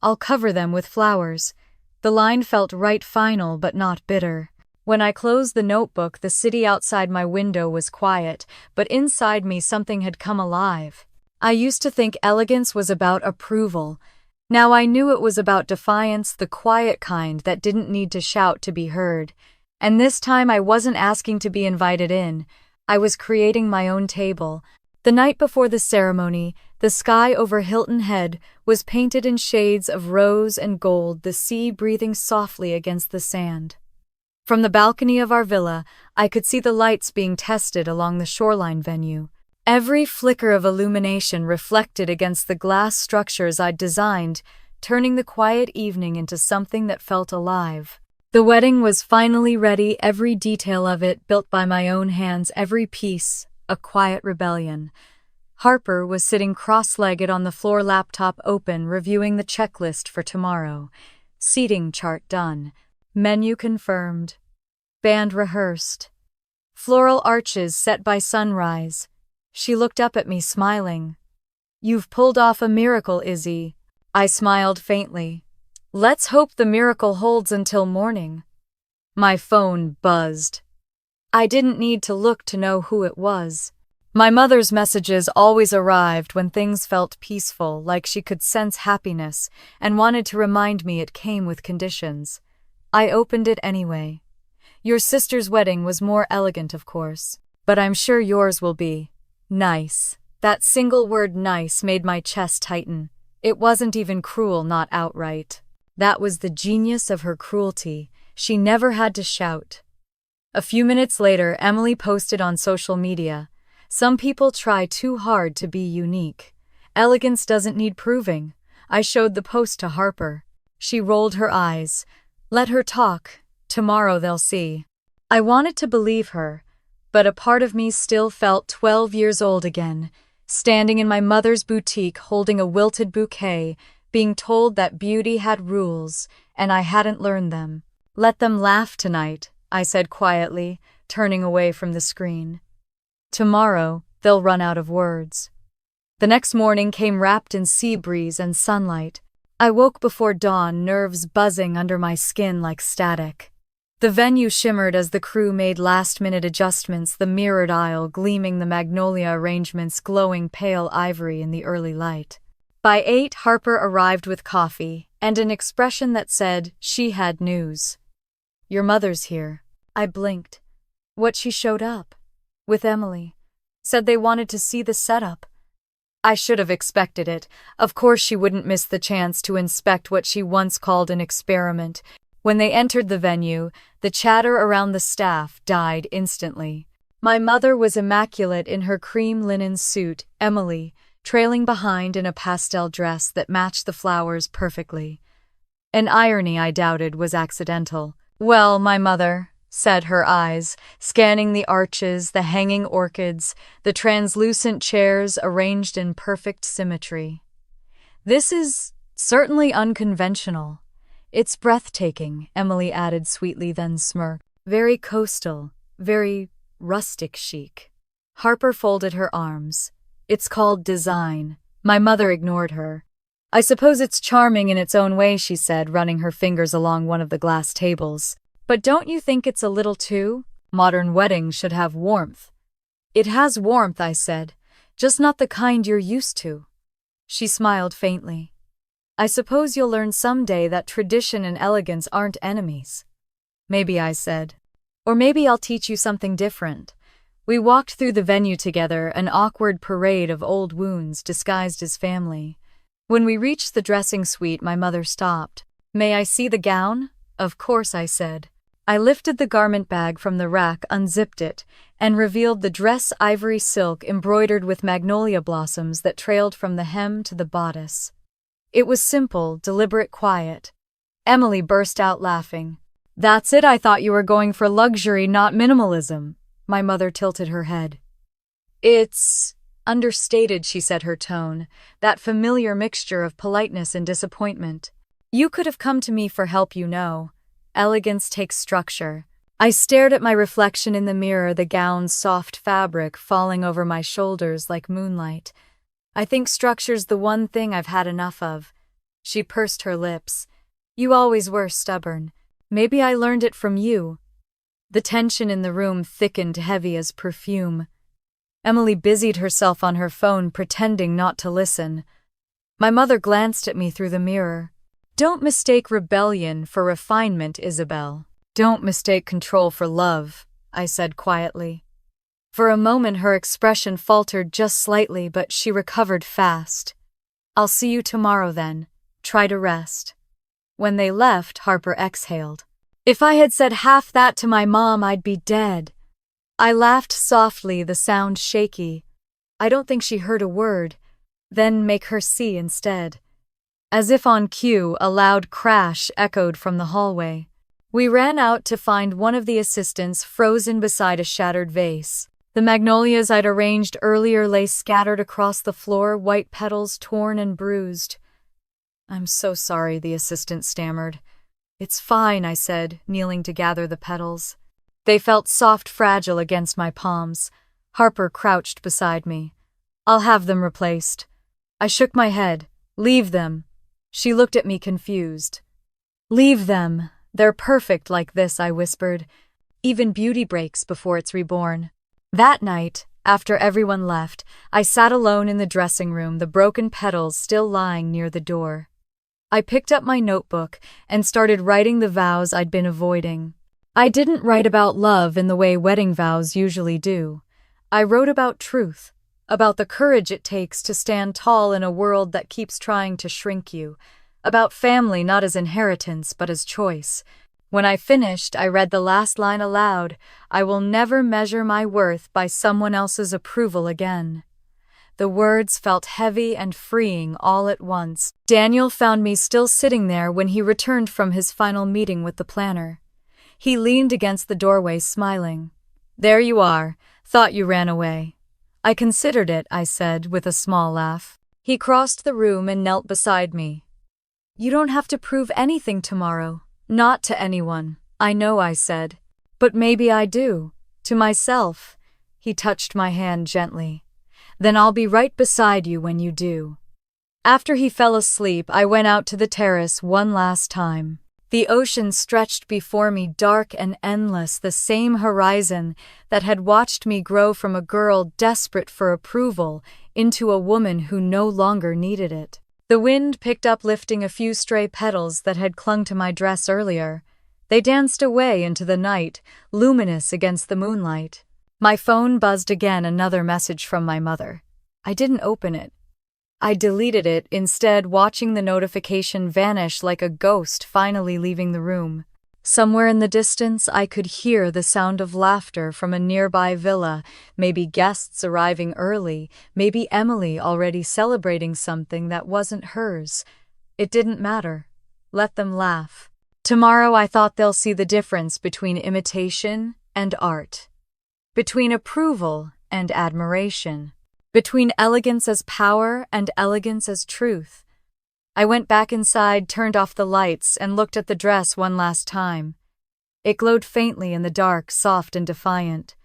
I'll cover them with flowers." The line felt right, final but not bitter. When I closed the notebook, the city outside my window was quiet, but inside me something had come alive. I used to think elegance was about approval. Now I knew it was about defiance, the quiet kind that didn't need to shout to be heard. And this time I wasn't asking to be invited in. I was creating my own table. The night before the ceremony, the sky over Hilton Head was painted in shades of rose and gold, the sea breathing softly against the sand. From the balcony of our villa, I could see the lights being tested along the shoreline venue. Every flicker of illumination reflected against the glass structures I'd designed, turning the quiet evening into something that felt alive. The wedding was finally ready, every detail of it built by my own hands, every piece a quiet rebellion. Harper was sitting cross-legged on the floor, laptop open, reviewing the checklist for tomorrow. Seating chart done. Menu confirmed. Band rehearsed. Floral arches set by sunrise. She looked up at me, smiling. "You've pulled off a miracle, Izzy." I smiled faintly. "Let's hope the miracle holds until morning." My phone buzzed. I didn't need to look to know who it was. My mother's messages always arrived when things felt peaceful, like she could sense happiness, and wanted to remind me it came with conditions. I opened it anyway. Your sister's wedding was more elegant, of course, but I'm sure yours will be. Nice. That single word nice made my chest tighten. It wasn't even cruel, not outright. That was the genius of her cruelty. She never had to shout. A few minutes later, Emily posted on social media, "Some people try too hard to be unique. Elegance doesn't need proving." I showed the post to Harper. She rolled her eyes. "Let her talk. Tomorrow they'll see." I wanted to believe her, but a part of me still felt 12 years old again, standing in my mother's boutique holding a wilted bouquet, being told that beauty had rules, and I hadn't learned them. "Let them laugh tonight," I said quietly, turning away from the screen. "Tomorrow, they'll run out of words." The next morning came wrapped in sea breeze and sunlight. I woke before dawn, nerves buzzing under my skin like static. The venue shimmered as the crew made last-minute adjustments, the mirrored aisle gleaming, the magnolia arrangements glowing pale ivory in the early light. By 8, Harper arrived with coffee and an expression that said she had news. "Your mother's here." I blinked. What, she showed up? With Emily. Said they wanted to see the setup. I should have expected it. Of course she wouldn't miss the chance to inspect what she once called an experiment. When they entered the venue, the chatter around the staff died instantly. My mother was immaculate in her cream linen suit, Emily, trailing behind in a pastel dress that matched the flowers perfectly. An irony I doubted was accidental. "Well, my mother," said her eyes, scanning the arches, the hanging orchids, the translucent chairs arranged in perfect symmetry. "This is certainly unconventional. It's breathtaking," Emily added sweetly, then smirked. "Very coastal, very rustic chic." Harper folded her arms. "It's called design." My mother ignored her. "I suppose it's charming in its own way," she said, running her fingers along one of the glass tables. "But don't you think it's a little too? Modern weddings should have warmth." "It has warmth," I said, "just not the kind you're used to." She smiled faintly. "I suppose you'll learn someday that tradition and elegance aren't enemies." "Maybe," I said. "Or maybe I'll teach you something different." We walked through the venue together, an awkward parade of old wounds disguised as family. When we reached the dressing suite, my mother stopped. "May I see the gown?" "Of course," I said. I lifted the garment bag from the rack, unzipped it, and revealed the dress, ivory silk embroidered with magnolia blossoms that trailed from the hem to the bodice. It was simple, deliberate, quiet. Emily burst out laughing. "That's it, I thought you were going for luxury, not minimalism." My mother tilted her head. "It's understated," she said, her tone, that familiar mixture of politeness and disappointment. "You could have come to me for help, you know. Elegance takes structure." I stared at my reflection in the mirror, the gown's soft fabric falling over my shoulders like moonlight. "I think structure's the one thing I've had enough of." She pursed her lips. "You always were stubborn. Maybe I learned it from you." The tension in the room thickened, heavy as perfume. Emily busied herself on her phone, pretending not to listen. My mother glanced at me through the mirror. "Don't mistake rebellion for refinement, Isabel. Don't mistake control for love," I said quietly. For a moment her expression faltered just slightly, but she recovered fast. "I'll see you tomorrow then. Try to rest." When they left, Harper exhaled. "If I had said half that to my mom, I'd be dead." I laughed softly, the sound shaky. I don't think she heard a word. "Then make her see instead." As if on cue, a loud crash echoed from the hallway. We ran out to find one of the assistants frozen beside a shattered vase. The magnolias I'd arranged earlier lay scattered across the floor, white petals torn and bruised. "I'm so sorry," the assistant stammered. "It's fine," I said, kneeling to gather the petals. They felt soft, fragile against my palms. Harper crouched beside me. "I'll have them replaced." I shook my head. "Leave them." She looked at me confused. "Leave them. They're perfect like this," I whispered. "Even beauty breaks before it's reborn." That night, After everyone left, I sat alone in the dressing room, the broken petals still lying near the door. I picked up my notebook and started writing the vows I'd been avoiding. I didn't write about love in the way wedding vows usually do. I wrote about truth, about the courage it takes to stand tall in a world that keeps trying to shrink you, about family not as inheritance but as choice. When I finished, I read the last line aloud: "I will never measure my worth by someone else's approval again." The words felt heavy and freeing all at once. Daniel found me still sitting there when he returned from his final meeting with the planner. He leaned against the doorway, smiling. "There you are. Thought you ran away." "I considered it," I said, with a small laugh. He crossed the room and knelt beside me. "You don't have to prove anything tomorrow. Not to anyone." "I know," I said. "But maybe I do. To myself." He touched my hand gently. "Then I'll be right beside you when you do." After he fell asleep, I went out to the terrace one last time. The ocean stretched before me, dark and endless, the same horizon that had watched me grow from a girl desperate for approval into a woman who no longer needed it. The wind picked up, lifting a few stray petals that had clung to my dress earlier. They danced away into the night, luminous against the moonlight. My phone buzzed again, another message from my mother. I didn't open it. I deleted it, instead watching the notification vanish like a ghost finally leaving the room. Somewhere in the distance, I could hear the sound of laughter from a nearby villa, maybe guests arriving early, maybe Emily already celebrating something that wasn't hers. It didn't matter. Let them laugh. Tomorrow, I thought, they'll see the difference between imitation and art, between approval and admiration, between elegance as power and elegance as truth. I went back inside, turned off the lights, and looked at the dress one last time. It glowed faintly in the dark, soft and defiant.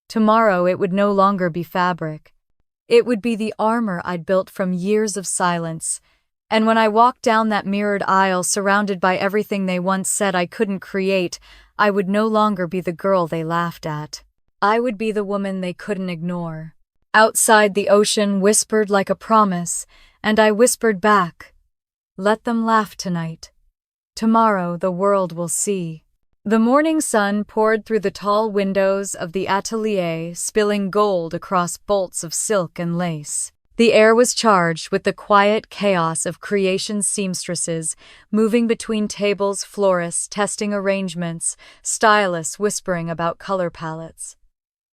Tomorrow it would no longer be fabric. It would be the armor I'd built from years of silence. And when I walked down that mirrored aisle, surrounded by everything they once said I couldn't create, I would no longer be the girl they laughed at. I would be the woman they couldn't ignore. Outside, the ocean whispered like a promise, and I whispered back, "Let them laugh tonight. Tomorrow the world will see." The morning sun poured through the tall windows of the atelier, spilling gold across bolts of silk and lace. The air was charged with the quiet chaos of creation, seamstresses moving between tables, florists testing arrangements, stylists whispering about color palettes.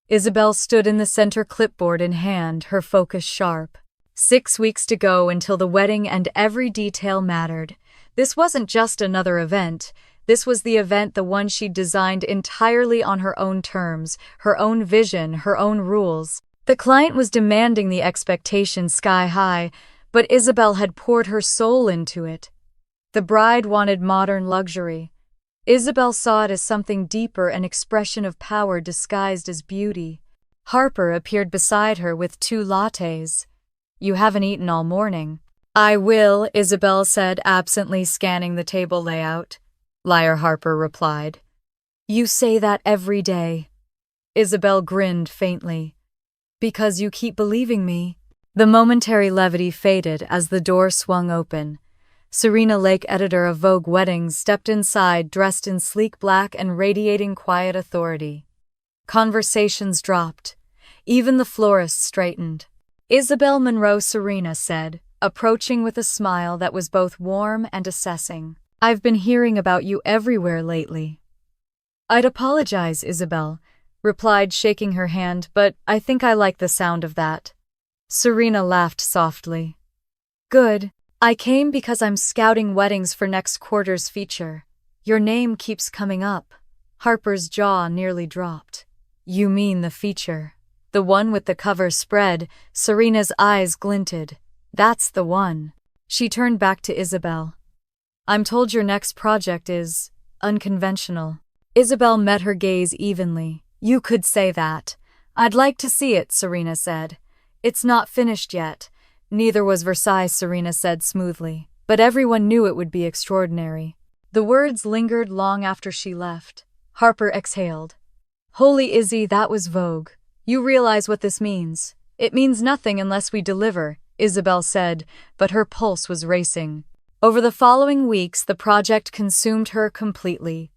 Isabel stood in the center, clipboard in hand, her focus sharp. 6 weeks to go until the wedding, and every detail mattered. This wasn't just another event. This was the event, the one she'd designed entirely on her own terms, her own vision, her own rules. The client was demanding, the expectation sky high, but Isabel had poured her soul into it. The bride wanted modern luxury. Isabel saw it as something deeper, an expression of power disguised as beauty. Harper appeared beside her with 2 lattes. "You haven't eaten all morning." "I will," Isabel said, absently scanning the table layout. "Liar," Harper replied. "You say that every day." Isabel grinned faintly. "Because you keep believing me." The momentary levity faded as the door swung open. Serena Lake, editor of Vogue Weddings, stepped inside, dressed in sleek black and radiating quiet authority. Conversations dropped. Even the florists straightened. "Isabel Monroe," Serena said, approaching with a smile that was both warm and assessing. "I've been hearing about you everywhere lately." "I'd apologize," Isabel replied, shaking her hand, "but I think I like the sound of that." Serena laughed softly. "Good. I came because I'm scouting weddings for next quarter's feature. Your name keeps coming up." Harper's jaw nearly dropped. "You mean the feature? The one with the cover spread?" Serena's eyes glinted. "That's the one." She turned back to Isabel. "I'm told your next project is unconventional." Isabel met her gaze evenly. "You could say that. I'd like to see it," Serena said. "It's not finished yet." "Neither was Versailles," Serena said smoothly. "But everyone knew it would be extraordinary." The words lingered long after she left. Harper exhaled. "Holy Izzy, that was Vogue. You realize what this means. It means nothing unless we deliver, Isabel said, but her pulse was racing. Over the following weeks, the project consumed her completely.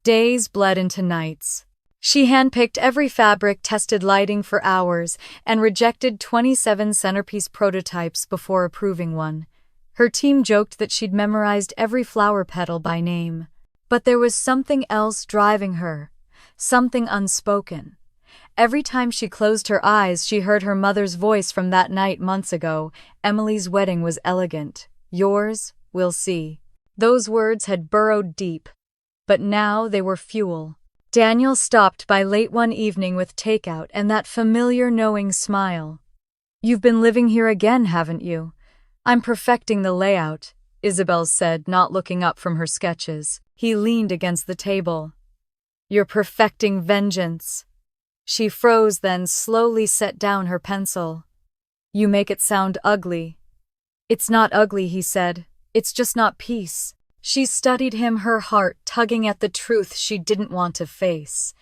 Days bled into nights. She handpicked every fabric, tested lighting for hours, and rejected 27 centerpiece prototypes before approving one. Her team joked that she'd memorized every flower petal by name. But there was something else driving her, something unspoken. Every time she closed her eyes, she heard her mother's voice from that night months ago. Emily's wedding was elegant. Yours, we'll see. Those words had burrowed deep, but now they were fuel. Daniel stopped by late one evening with takeout and that familiar knowing smile. You've been living here again, haven't you? I'm perfecting the layout, Isabel said, not looking up from her sketches. He leaned against the table. You're perfecting vengeance. She froze, then slowly set down her pencil. You make it sound ugly. It's not ugly, he said. It's just not peace. She studied him, her heart tugging at the truth she didn't want to face.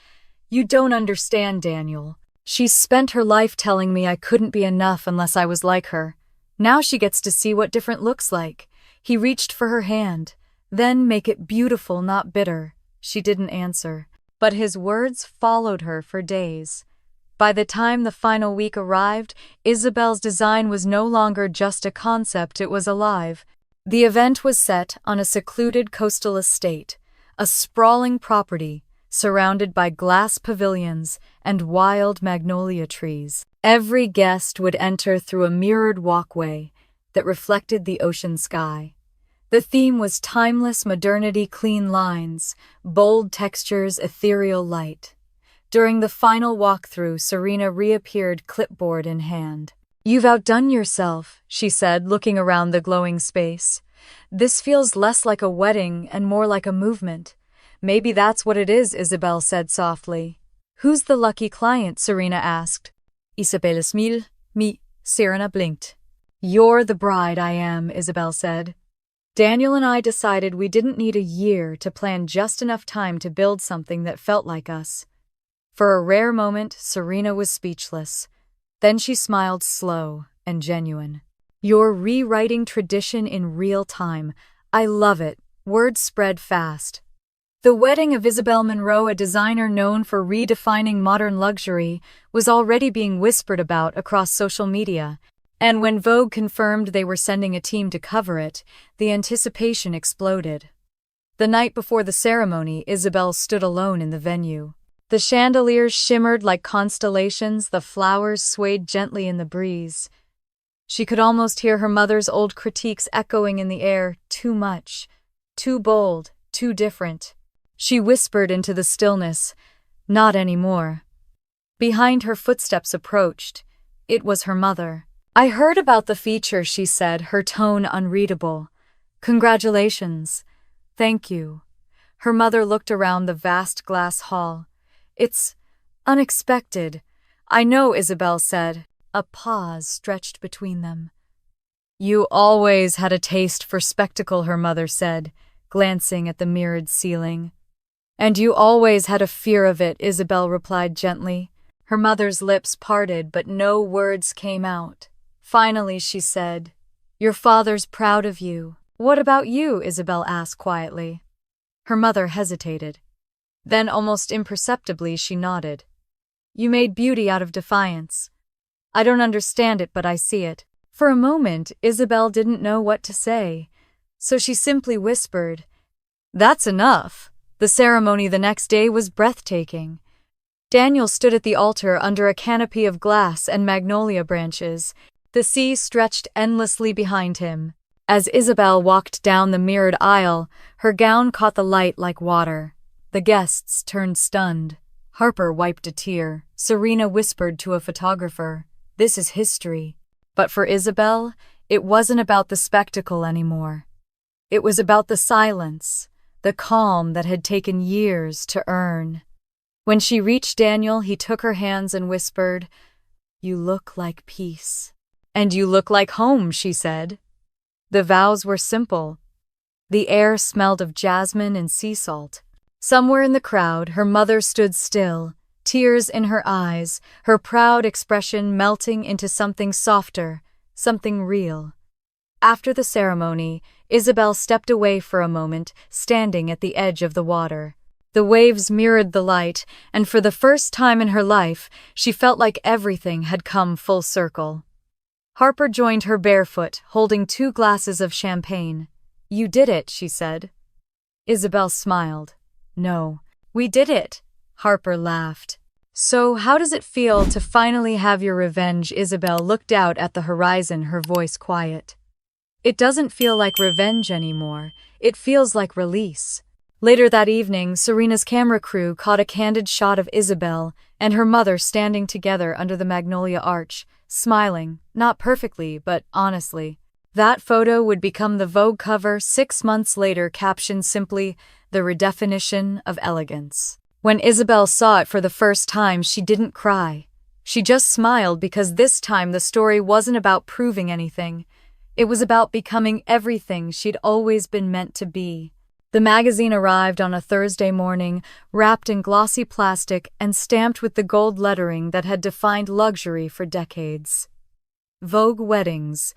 You don't understand, Daniel. She spent her life telling me I couldn't be enough unless I was like her. Now she gets to see what different looks like. He reached for her hand. Then make it beautiful, not bitter. She didn't answer, but his words followed her for days. By the time the final week arrived, Isabel's design was no longer just a concept, it was alive. The event was set on a secluded coastal estate, a sprawling property surrounded by glass pavilions and wild magnolia trees. Every guest would enter through a mirrored walkway that reflected the ocean sky. The theme was timeless modernity, clean lines, bold textures, ethereal light. During the final walkthrough, Serena reappeared, clipboard in hand. You've outdone yourself, she said, looking around the glowing space. This feels less like a wedding and more like a movement. Maybe that's what it is, Isabel said softly. Who's the lucky client? Serena asked. Isabella smiled. Me, Serena blinked. You're the bride I am, Isabel said. Daniel and I decided we didn't need a year to plan, just enough time to build something that felt like us. For a rare moment, Serena was speechless. Then she smiled, slow and genuine. You're rewriting tradition in real time. I love it. Word spread fast. The wedding of Isabel Monroe, a designer known for redefining modern luxury, was already being whispered about across social media. And when Vogue confirmed they were sending a team to cover it, the anticipation exploded. The night before the ceremony, Isabel stood alone in the venue. The chandeliers shimmered like constellations, the flowers swayed gently in the breeze. She could almost hear her mother's old critiques echoing in the air. Too much, too bold, too different. She whispered into the stillness, not anymore. Behind her, footsteps approached. It was her mother. I heard about the feature, she said, her tone unreadable. Congratulations. Thank you. Her mother looked around the vast glass hall. It's unexpected. I know, Isabel said. A pause stretched between them. You always had a taste for spectacle, her mother said, glancing at the mirrored ceiling. And you always had a fear of it, Isabel replied gently. Her mother's lips parted, but no words came out. Finally, she said, Your father's proud of you. What about you? Isabel asked quietly. Her mother hesitated. Then, almost imperceptibly, she nodded. You made beauty out of defiance. I don't understand it, but I see it. For a moment, Isabel didn't know what to say, so she simply whispered, That's enough. The ceremony the next day was breathtaking. Daniel stood at the altar under a canopy of glass and magnolia branches. The sea stretched endlessly behind him. As Isabel walked down the mirrored aisle, her gown caught the light like water. The guests turned stunned. Harper wiped a tear. Serena whispered to a photographer, This is history. But for Isabel, it wasn't about the spectacle anymore. It was about the silence, the calm that had taken years to earn. When she reached Daniel, he took her hands and whispered, You look like peace. And you look like home, she said. The vows were simple. The air smelled of jasmine and sea salt. Somewhere in the crowd, her mother stood still, tears in her eyes, her proud expression melting into something softer, something real. After the ceremony, Isabel stepped away for a moment, standing at the edge of the water. The waves mirrored the light, and for the first time in her life, she felt like everything had come full circle. Harper joined her barefoot, holding 2 glasses of champagne. "You did it," she said. Isabel smiled. "No, we did it," Harper laughed. "So how does it feel to finally have your revenge?" Isabel looked out at the horizon, her voice quiet. "It doesn't feel like revenge anymore. It feels like release." Later that evening, Serena's camera crew caught a candid shot of Isabel and her mother standing together under the magnolia arch, smiling, not perfectly, but honestly. That photo would become the Vogue cover 6 months later, captioned simply, "The Redefinition of Elegance." When Isabel saw it for the first time, she didn't cry. She just smiled because this time the story wasn't about proving anything. It was about becoming everything she'd always been meant to be. The magazine arrived on a Thursday morning, wrapped in glossy plastic and stamped with the gold lettering that had defined luxury for decades. Vogue Weddings.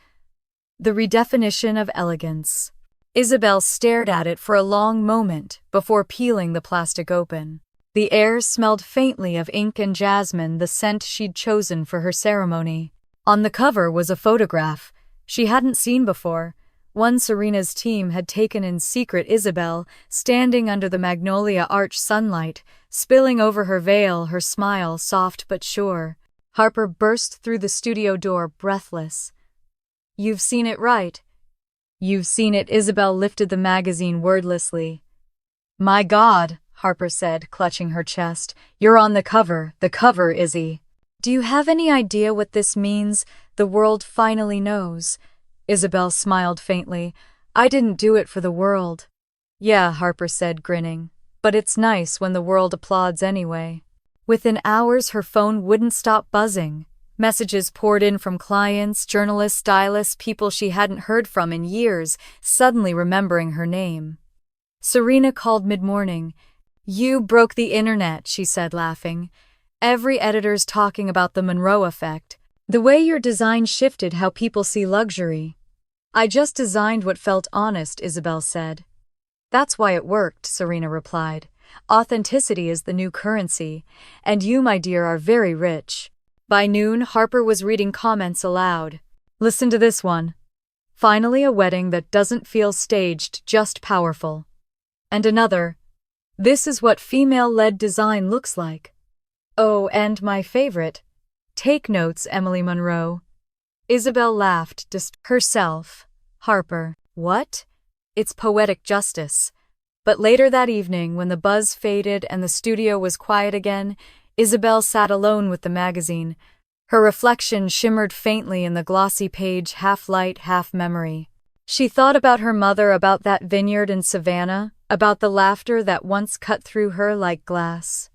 The Redefinition of Elegance. Isabel stared at it for a long moment before peeling the plastic open. The air smelled faintly of ink and jasmine, the scent she'd chosen for her ceremony. On the cover was a photograph she hadn't seen before. One Serena's team had taken in secret, Isabel, standing under the magnolia arch, sunlight spilling over her veil, her smile soft but sure. Harper burst through the studio door, breathless. "You've seen it, right?" "You've seen it." Isabel lifted the magazine wordlessly. "My God," Harper said, clutching her chest. "You're on the cover, Izzy." "Do you have any idea what this means? The world finally knows." Isabel smiled faintly. "I didn't do it for the world." "Yeah," Harper said, grinning. "But it's nice when the world applauds anyway." Within hours, her phone wouldn't stop buzzing. Messages poured in from clients, journalists, stylists, people she hadn't heard from in years, suddenly remembering her name. Serena called mid-morning. "You broke the internet," she said, laughing. "Every editor's talking about the Monroe effect. The way your design shifted how people see luxury." "I just designed what felt honest," Isabel said. "That's why it worked," Serena replied. "Authenticity is the new currency, and you, my dear, are very rich." By noon, Harper was reading comments aloud. "Listen to this one. Finally a wedding that doesn't feel staged, just powerful." And another, "This is what female-led design looks like." Oh, and my favorite, "Take notes, Emily Monroe." Isabel laughed, herself. Harper, "What?" "It's poetic justice." But later that evening, when the buzz faded and the studio was quiet again, Isabel sat alone with the magazine. Her reflection shimmered faintly in the glossy page, half light, half memory. She thought about her mother, about that vineyard in Savannah, about the laughter that once cut through her like glass.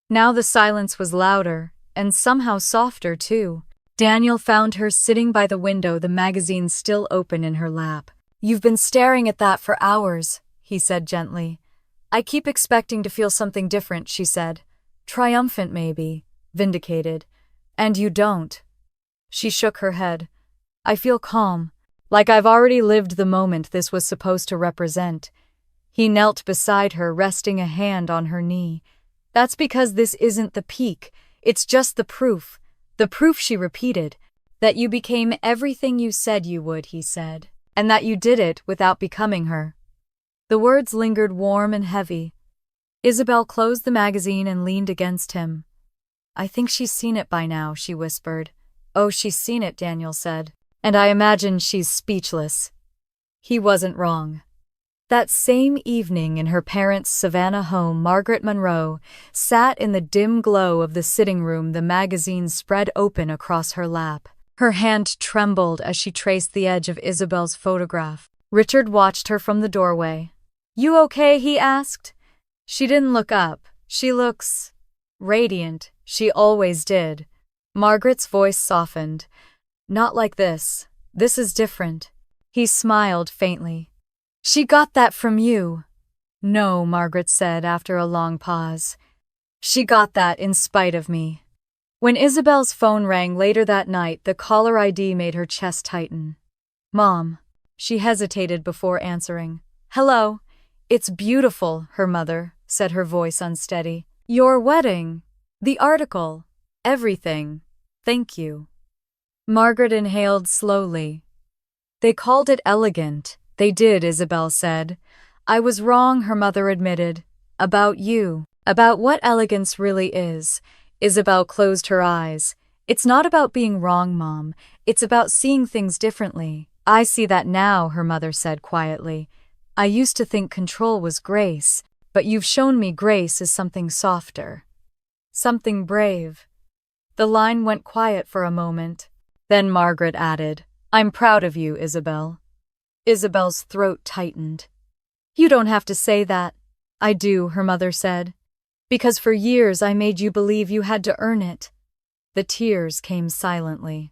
Now the silence was louder, and somehow softer, too. Daniel found her sitting by the window, the magazine still open in her lap. "You've been staring at that for hours," he said gently. "I keep expecting to feel something different," she said. "Triumphant, maybe. Vindicated. And you don't." She shook her head. "I feel calm, like I've already lived the moment this was supposed to represent." He knelt beside her, resting a hand on her knee. "That's because this isn't the peak. It's just the proof." "The proof," she repeated. "That you became everything you said you would," he said. "And that you did it without becoming her." The words lingered warm and heavy. Isabel closed the magazine and leaned against him. "I think she's seen it by now," she whispered. "Oh, she's seen it," Daniel said. "And I imagine she's speechless." He wasn't wrong. That same evening in her parents' Savannah home, Margaret Monroe sat in the dim glow of the sitting room, the magazine spread open across her lap. Her hand trembled as she traced the edge of Isabel's photograph. Richard watched her from the doorway. "You okay?" he asked. She didn't look up. "She looks radiant." She always did. Margaret's voice softened. "Not like this. This is different." He smiled faintly. "She got that from you." "No," Margaret said after a long pause. She got that in spite of me. When Isabel's phone rang later that night, the caller ID made her chest tighten. Mom. She hesitated before answering. Hello. It's beautiful, her mother said, her voice unsteady. Your wedding. The article. Everything. Thank you. Margaret inhaled slowly. They called it elegant. They did, Isabel said. I was wrong, her mother admitted. About you. About what elegance really is. Isabel closed her eyes. It's not about being wrong, Mom. It's about seeing things differently. I see that now, her mother said quietly. I used to think control was grace, but you've shown me grace is something softer. Something brave. The line went quiet for a moment. Then Margaret added, I'm proud of you, Isabel. Isabel's throat tightened. You don't have to say that. I do, her mother said. Because for years I made you believe you had to earn it. The tears came silently.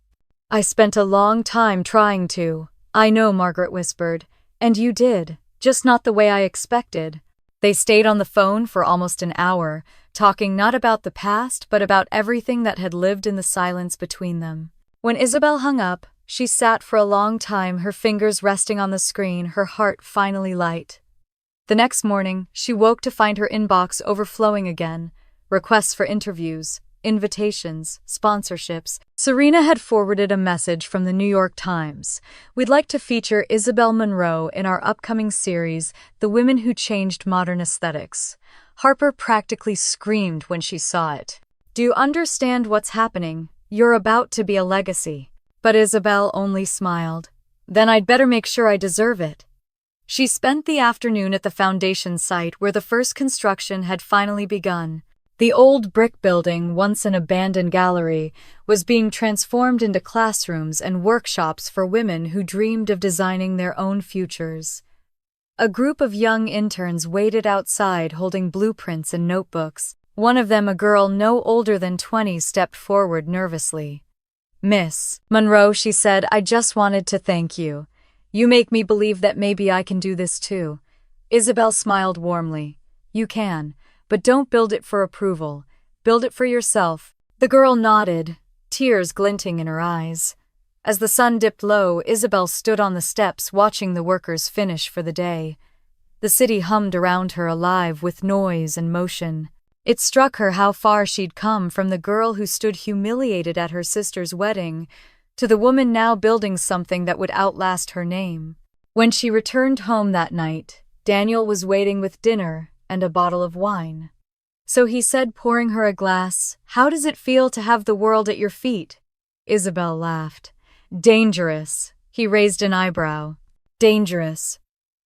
I spent a long time trying to. I know, Margaret whispered. And you did, just not the way I expected. They stayed on the phone for almost an hour, talking not about the past but about everything that had lived in the silence between them. When Isabel hung up, she sat for a long time, her fingers resting on the screen, her heart finally light. The next morning, she woke to find her inbox overflowing again. Requests for interviews, invitations, sponsorships. Serena had forwarded a message from the New York Times. We'd like to feature Isabel Monroe in our upcoming series, The Women Who Changed Modern Aesthetics. Harper practically screamed when she saw it. Do you understand what's happening? You're about to be a legacy. But Isabel only smiled. Then I'd better make sure I deserve it. She spent the afternoon at the foundation site where the first construction had finally begun. The old brick building, once an abandoned gallery, was being transformed into classrooms and workshops for women who dreamed of designing their own futures. A group of young interns waited outside holding blueprints and notebooks. One of them, a girl no older than 20, stepped forward nervously. Miss Monroe, she said, I just wanted to thank you. You make me believe that maybe I can do this too. Isabel smiled warmly. You can, but don't build it for approval. Build it for yourself. The girl nodded, tears glinting in her eyes. As the sun dipped low, Isabel stood on the steps watching the workers finish for the day. The city hummed around her, alive with noise and motion. It struck her how far she'd come, from the girl who stood humiliated at her sister's wedding to the woman now building something that would outlast her name. When she returned home that night, Daniel was waiting with dinner and a bottle of wine. So he said, pouring her a glass, How does it feel to have the world at your feet? Isabel laughed. Dangerous. He raised an eyebrow. Dangerous.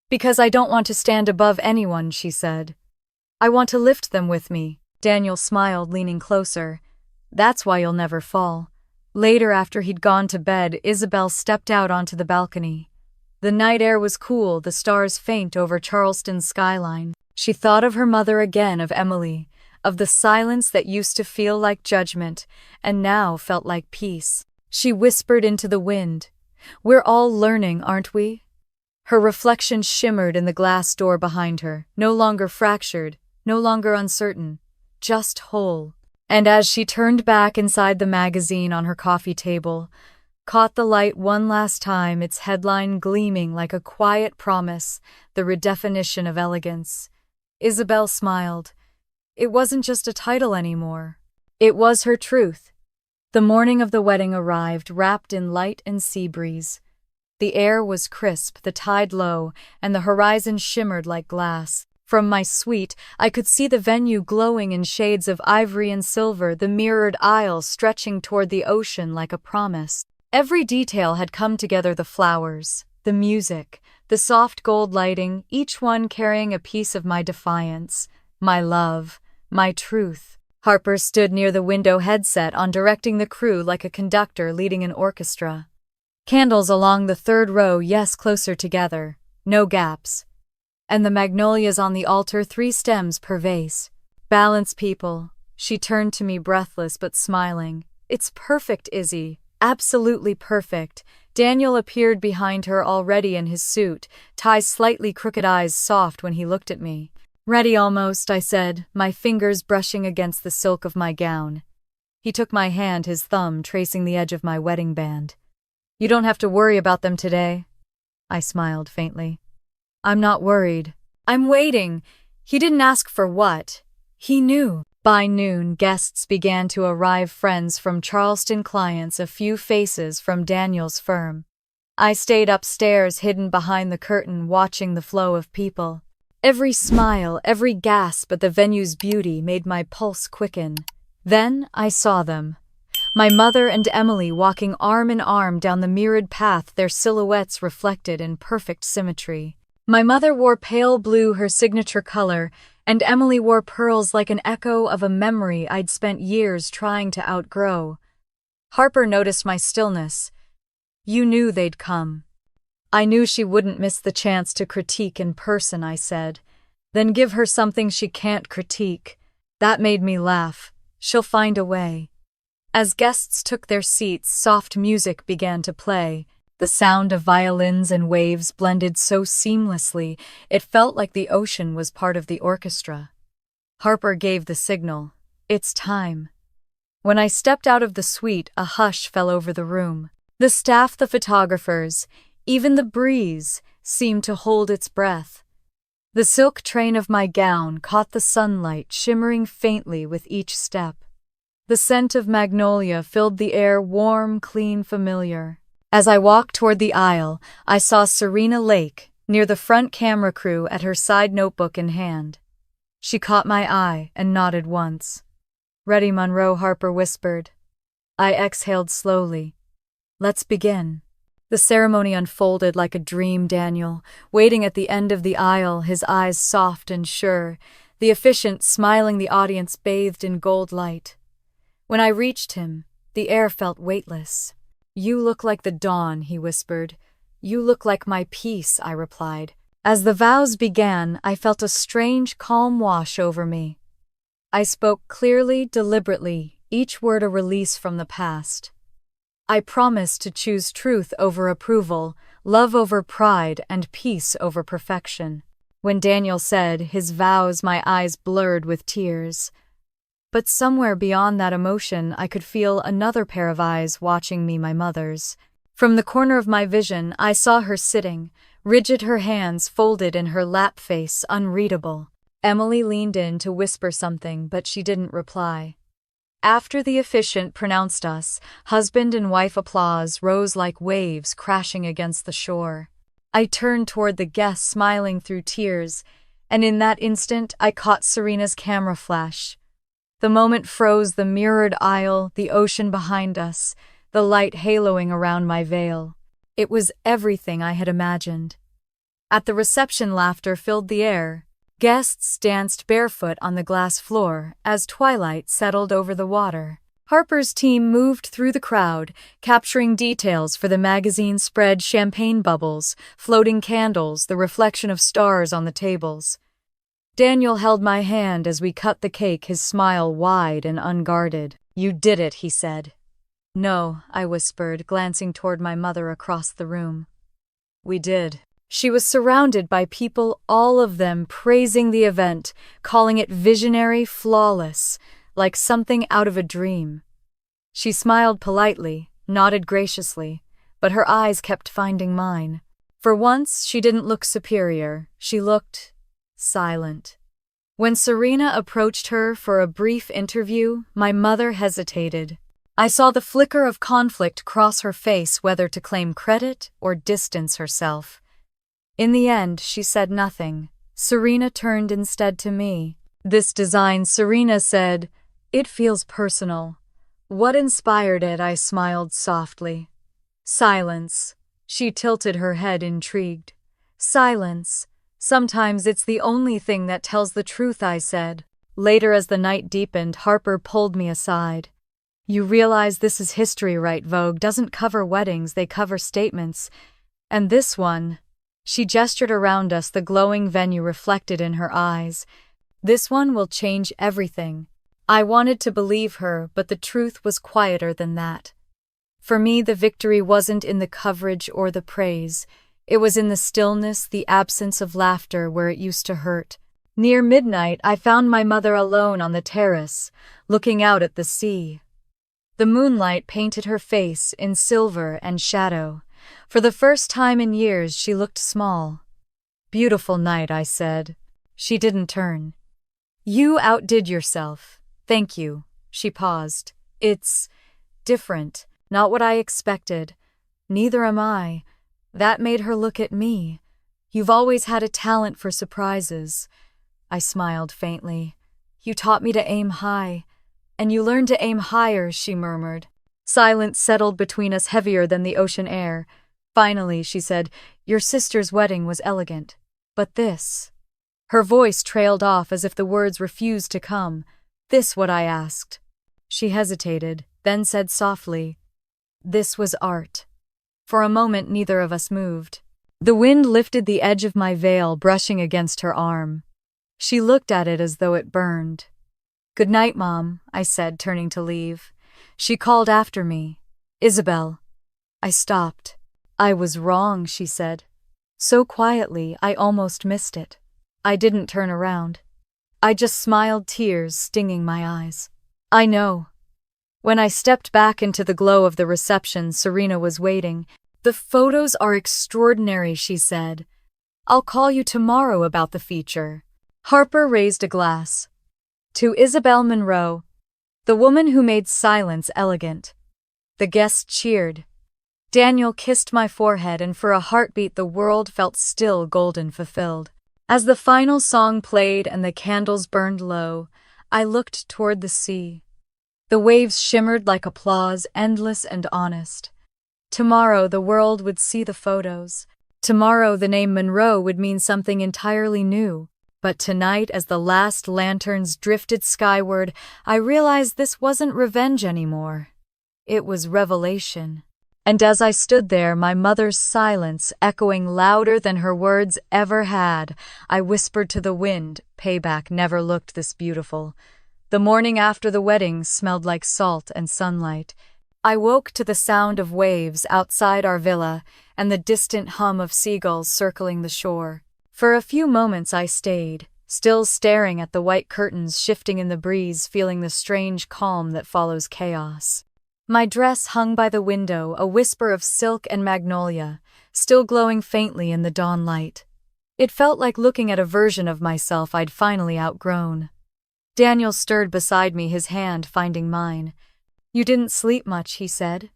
Because I don't want to stand above anyone, she said. I want to lift them with me. Daniel smiled, leaning closer. That's why you'll never fall. Later, after he'd gone to bed, Isabel stepped out onto the balcony. The night air was cool, the stars faint over Charleston's skyline. She thought of her mother again, of Emily, of the silence that used to feel like judgment and now felt like peace. She whispered into the wind, We're all learning, aren't we? Her reflection shimmered in the glass door behind her, no longer fractured, no longer uncertain, just whole. And as she turned back inside the magazine on her coffee table, caught the light one last time, its headline gleaming like a quiet promise, the redefinition of elegance, Isabel smiled. It wasn't just a title anymore. It was her truth. The morning of the wedding arrived, wrapped in light and sea breeze. The air was crisp, the tide low, and the horizon shimmered like glass. From my suite, I could see the venue glowing in shades of ivory and silver, the mirrored aisle stretching toward the ocean like a promise. Every detail had come together, the flowers, the music, the soft gold lighting, each one carrying a piece of my defiance, my love, my truth. Harper stood near the window, headset on, directing the crew like a conductor leading an orchestra. Candles along the third row, yes, closer together, no gaps. And the magnolias on the altar, 3 stems per vase. Balance, people. She turned to me, breathless but smiling. It's perfect, Izzy. Absolutely perfect. Daniel appeared behind her, already in his suit, tie slightly crooked, eyes soft when he looked at me. Ready almost, I said, my fingers brushing against the silk of my gown. He took my hand, his thumb tracing the edge of my wedding band. You don't have to worry about them today. I smiled faintly. I'm not worried. I'm waiting. He didn't ask for what. He knew. By noon, guests began to arrive, friends from Charleston, clients, a few faces from Daniel's firm. I stayed upstairs, hidden behind the curtain, watching the flow of people. Every smile, every gasp at the venue's beauty made my pulse quicken. Then I saw them. My mother and Emily walking arm in arm down the mirrored path, their silhouettes reflected in perfect symmetry. My mother wore pale blue, her signature color, and Emily wore pearls like an echo of a memory I'd spent years trying to outgrow. Harper noticed my stillness. You knew they'd come. I knew she wouldn't miss the chance to critique in person, I said. Then give her something she can't critique. That made me laugh. She'll find a way. As guests took their seats, soft music began to play. The sound of violins and waves blended so seamlessly, it felt like the ocean was part of the orchestra. Harper gave the signal. It's time. When I stepped out of the suite, a hush fell over the room. The staff, the photographers, even the breeze seemed to hold its breath. The silk train of my gown caught the sunlight, shimmering faintly with each step. The scent of magnolia filled the air, warm, clean, familiar. As I walked toward the aisle, I saw Serena Lake, near the front camera crew, at her side, notebook in hand. She caught my eye and nodded once. Ready, Monroe, Harper whispered. I exhaled slowly. Let's begin. The ceremony unfolded like a dream. Daniel, waiting at the end of the aisle, his eyes soft and sure, the officiant smiling, the audience bathed in gold light. When I reached him, the air felt weightless. You look like the dawn, he whispered. You look like my peace, I replied. As the vows began, I felt a strange calm wash over me. I spoke clearly, deliberately, each word a release from the past. I promised to choose truth over approval, love over pride, and peace over perfection. When Daniel said his vows, my eyes blurred with tears. But somewhere beyond that emotion, I could feel another pair of eyes watching me, my mother's. From the corner of my vision, I saw her sitting, rigid, her hands folded in her lap, face unreadable. Emily leaned in to whisper something, but she didn't reply. After the officiant pronounced us, husband and wife, applause rose like waves crashing against the shore. I turned toward the guests, smiling through tears, and in that instant I caught Serena's camera flash. The moment froze, the mirrored aisle, the ocean behind us, the light haloing around my veil. It was everything I had imagined. At the reception, laughter filled the air. Guests danced barefoot on the glass floor as twilight settled over the water. Harper's team moved through the crowd, capturing details for the magazine spread, champagne bubbles, floating candles, the reflection of stars on the tables. Daniel held my hand as we cut the cake, his smile wide and unguarded. You did it, he said. No, I whispered, glancing toward my mother across the room. We did. She was surrounded by people, all of them praising the event, calling it visionary, flawless, like something out of a dream. She smiled politely, nodded graciously, but her eyes kept finding mine. For once, she didn't look superior. She looked silent. When Serena approached her for a brief interview, my mother hesitated. I saw the flicker of conflict cross her face, whether to claim credit or distance herself. In the end, she said nothing. Serena turned instead to me. This design, Serena said, it feels personal. What inspired it? I smiled softly. Silence. She tilted her head, intrigued. Silence. Sometimes it's the only thing that tells the truth, I said. Later, as the night deepened, Harper pulled me aside. You realize this is history, right? Vogue doesn't cover weddings, they cover statements. And this one, she gestured around us, the glowing venue reflected in her eyes. This one will change everything. I wanted to believe her, but the truth was quieter than that. For me, the victory wasn't in the coverage or the praise. It was in the stillness, the absence of laughter where it used to hurt. Near midnight, I found my mother alone on the terrace, looking out at the sea. The moonlight painted her face in silver and shadow. For the first time in years, she looked small. "Beautiful night," I said. She didn't turn. "You outdid yourself. Thank you." She paused. "It's different, not what I expected. Neither am I." That made her look at me. "You've always had a talent for surprises." I smiled faintly. "You taught me to aim high." "And you learned to aim higher," she murmured. Silence settled between us, heavier than the ocean air. Finally, she said, "Your sister's wedding was elegant. But this—" Her voice trailed off as if the words refused to come. "This what I asked." She hesitated, then said softly, "This was art." For a moment, neither of us moved. The wind lifted the edge of my veil, brushing against her arm. She looked at it as though it burned. "Good night, Mom," I said, turning to leave. She called after me, "Isabel." I stopped. "I was wrong," she said. So quietly, I almost missed it. I didn't turn around. I just smiled, tears stinging my eyes. "I know." When I stepped back into the glow of the reception, Serena was waiting. "The photos are extraordinary," she said. "I'll call you tomorrow about the feature." Harper raised a glass. "To Isabel Monroe, the woman who made silence elegant." The guests cheered. Daniel kissed my forehead, and for a heartbeat the world felt still, golden, fulfilled. As the final song played and the candles burned low, I looked toward the sea. The waves shimmered like applause, endless and honest. Tomorrow the world would see the photos. Tomorrow the name Monroe would mean something entirely new. But tonight, as the last lanterns drifted skyward, I realized this wasn't revenge anymore. It was revelation. And as I stood there, my mother's silence echoing louder than her words ever had, I whispered to the wind, "Payback never looked this beautiful." The morning after the wedding smelled like salt and sunlight. I woke to the sound of waves outside our villa and the distant hum of seagulls circling the shore. For a few moments I stayed, still staring at the white curtains shifting in the breeze, feeling the strange calm that follows chaos. My dress hung by the window, a whisper of silk and magnolia, still glowing faintly in the dawn light. It felt like looking at a version of myself I'd finally outgrown. Daniel stirred beside me, his hand finding mine. "You didn't sleep much," he said.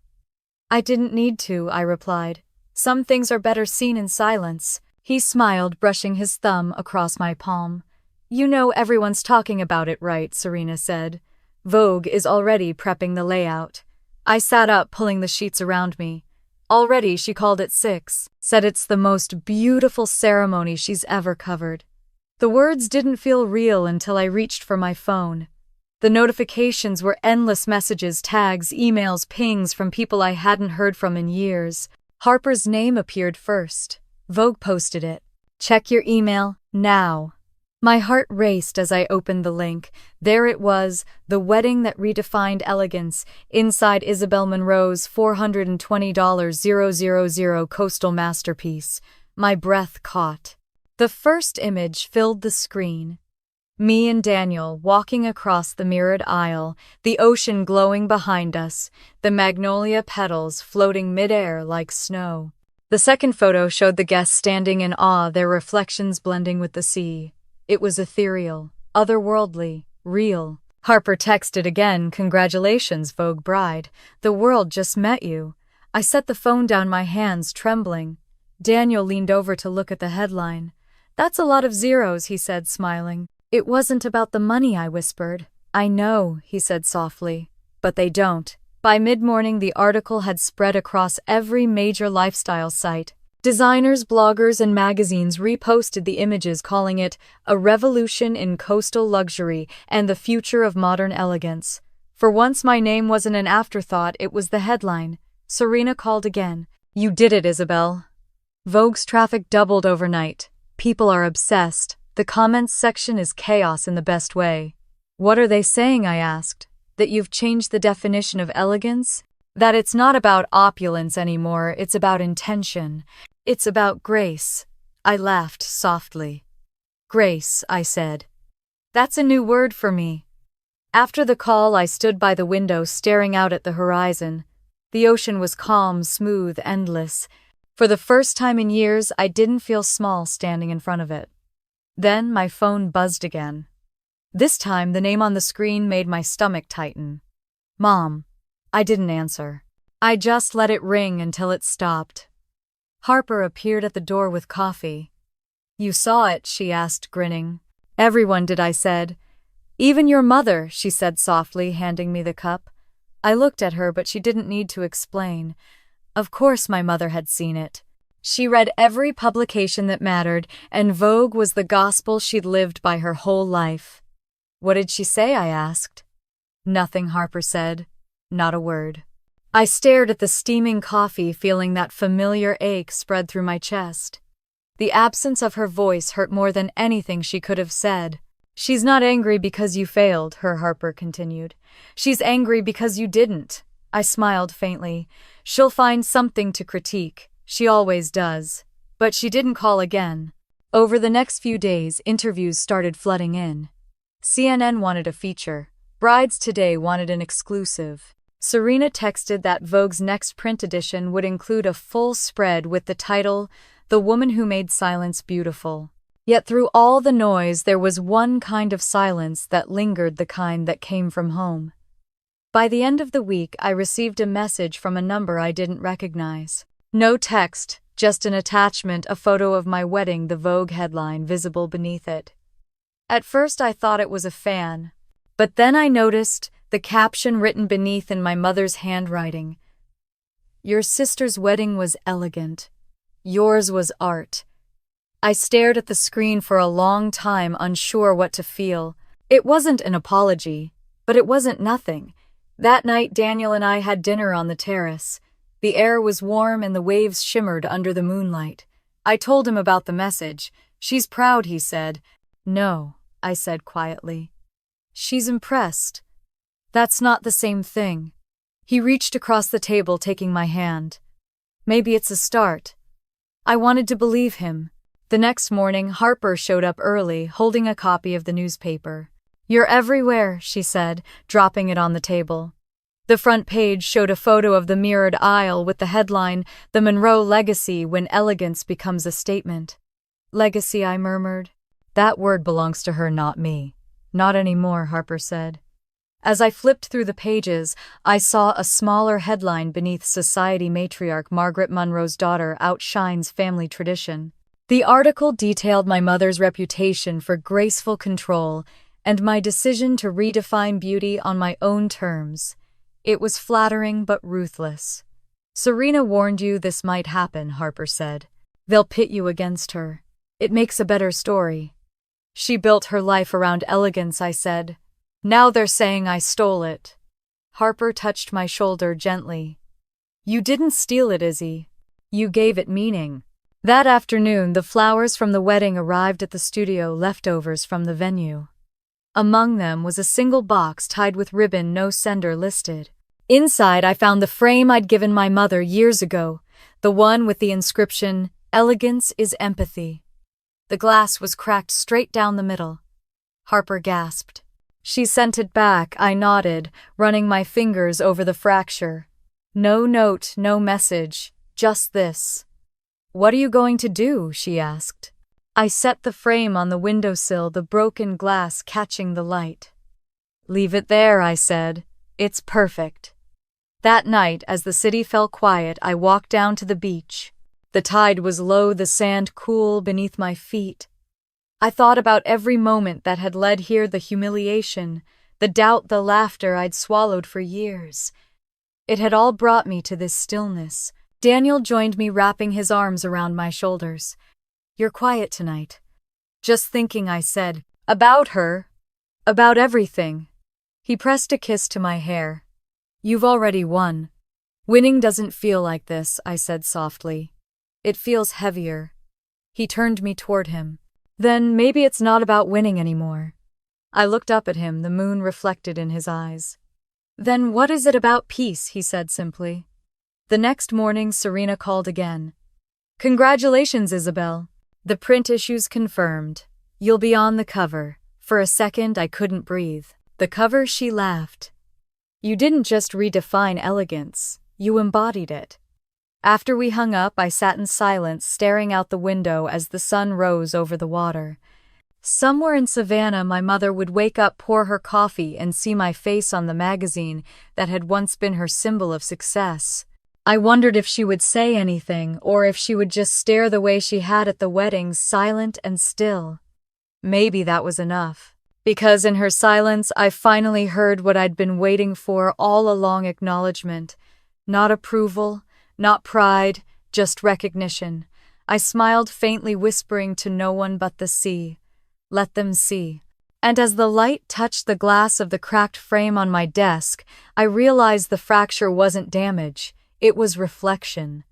"I didn't need to," I replied. "Some things are better seen in silence." He smiled, brushing his thumb across my palm. "You know everyone's talking about it, right?" Serena said. "Vogue is already prepping the layout." I sat up, pulling the sheets around me. "Already," she called at 6, said it's the most beautiful ceremony she's ever covered. The words didn't feel real until I reached for my phone. The notifications were endless messages, tags, emails, pings from people I hadn't heard from in years. Harper's name appeared first. Vogue posted it. "Check your email now." My heart raced as I opened the link. There it was, the wedding that redefined elegance, inside Isabel Monroe's $420,000 coastal masterpiece. My breath caught. The first image filled the screen. Me and Daniel walking across the mirrored aisle, the ocean glowing behind us, the magnolia petals floating midair like snow. The second photo showed the guests standing in awe, their reflections blending with the sea. It was ethereal, otherworldly, real. Harper texted again, "Congratulations, Vogue bride. The world just met you." I set the phone down, my hands trembling. Daniel leaned over to look at the headline. "That's a lot of zeros," he said, smiling. "It wasn't about the money," I whispered. "I know," he said softly, "but they don't." By mid-morning, the article had spread across every major lifestyle site. Designers, bloggers, and magazines reposted the images, calling it a revolution in coastal luxury and the future of modern elegance. For once, my name wasn't an afterthought, it was the headline. Serena called again. "You did it, Isabel." Vogue's traffic doubled overnight. People are obsessed. The comments section is chaos in the best way. "What are they saying?" I asked. "That you've changed the definition of elegance? That it's not about opulence anymore, it's about intention. It's about grace." I laughed softly. Grace, I said. That's a new word for me. After the call, I stood by the window staring out at the horizon. The ocean was calm, smooth, endless. For the first time in years, I didn't feel small standing in front of it. Then my phone buzzed again. This time, the name on the screen made my stomach tighten. Mom. I didn't answer. I just let it ring until it stopped. Harper appeared at the door with coffee. You saw it, she asked, grinning. Everyone did, I said. Even your mother, she said softly, handing me the cup. I looked at her, but she didn't need to explain. Of course my mother had seen it. She read every publication that mattered, and Vogue was the gospel she'd lived by her whole life. What did she say? I asked. Nothing, Harper said. Not a word. I stared at the steaming coffee, feeling that familiar ache spread through my chest. The absence of her voice hurt more than anything she could have said. She's not angry because you failed, Harper continued. She's angry because you didn't. I smiled faintly. She'll find something to critique. She always does. But she didn't call again. Over the next few days, interviews started flooding in. CNN wanted a feature. Brides Today wanted an exclusive. Serena texted that Vogue's next print edition would include a full spread with the title, The Woman Who Made Silence Beautiful. Yet through all the noise, there was one kind of silence that lingered, the kind that came from home. By the end of the week, I received a message from a number I didn't recognize. No text, just an attachment, a photo of my wedding, the Vogue headline visible beneath it. At first I thought it was a fan, but then I noticed the caption written beneath in my mother's handwriting. Your sister's wedding was elegant. Yours was art. I stared at the screen for a long time, unsure what to feel. It wasn't an apology, but it wasn't nothing. That night, Daniel and I had dinner on the terrace. The air was warm and the waves shimmered under the moonlight. I told him about the message. She's proud, he said. No, I said quietly. She's impressed. That's not the same thing. He reached across the table, taking my hand. Maybe it's a start. I wanted to believe him. The next morning, Harper showed up early, holding a copy of the newspaper. You're everywhere, she said, dropping it on the table. The front page showed a photo of the mirrored aisle with the headline, The Monroe Legacy When Elegance Becomes a Statement. Legacy, I murmured. That word belongs to her, not me. Not anymore, Harper said. As I flipped through the pages, I saw a smaller headline beneath Society matriarch Margaret Monroe's daughter outshines family tradition. The article detailed my mother's reputation for graceful control and my decision to redefine beauty on my own terms. It was flattering but ruthless. Serena warned you this might happen, Harper said. They'll pit you against her. It makes a better story. She built her life around elegance, I said. Now they're saying I stole it. Harper touched my shoulder gently. You didn't steal it, Izzy. You gave it meaning. That afternoon, the flowers from the wedding arrived at the studio, leftovers from the venue. Among them was a single box tied with ribbon, no sender listed. Inside, I found the frame I'd given my mother years ago, the one with the inscription, Elegance is Empathy. The glass was cracked straight down the middle. Harper gasped. She sent it back, I nodded, running my fingers over the fracture. No note, no message, just this. What are you going to do? She asked. I set the frame on the windowsill, the broken glass catching the light. Leave it there, I said. It's perfect. That night, as the city fell quiet, I walked down to the beach. The tide was low, the sand cool beneath my feet. I thought about every moment that had led here, the humiliation, the doubt, the laughter I'd swallowed for years. It had all brought me to this stillness. Daniel joined me, wrapping his arms around my shoulders. You're quiet tonight. Just thinking, I said. About her. About everything. He pressed a kiss to my hair. You've already won. Winning doesn't feel like this, I said softly. It feels heavier. He turned me toward him. Then maybe it's not about winning anymore. I looked up at him, the moon reflected in his eyes. Then what is it about peace? He said simply. The next morning, Serena called again. Congratulations, Isabel. The print issue's confirmed. You'll be on the cover. For a second, I couldn't breathe. The cover, she laughed. You didn't just redefine elegance, you embodied it. After we hung up, I sat in silence, staring out the window as the sun rose over the water. Somewhere in Savannah, my mother would wake up, pour her coffee, and see my face on the magazine that had once been her symbol of success. I wondered if she would say anything, or if she would just stare the way she had at the wedding, silent and still. Maybe that was enough. Because in her silence, I finally heard what I'd been waiting for all along: acknowledgement. Not approval, not pride, just recognition. I smiled faintly, whispering to no one but the sea. Let them see. And as the light touched the glass of the cracked frame on my desk, I realized the fracture wasn't damage, it was reflection.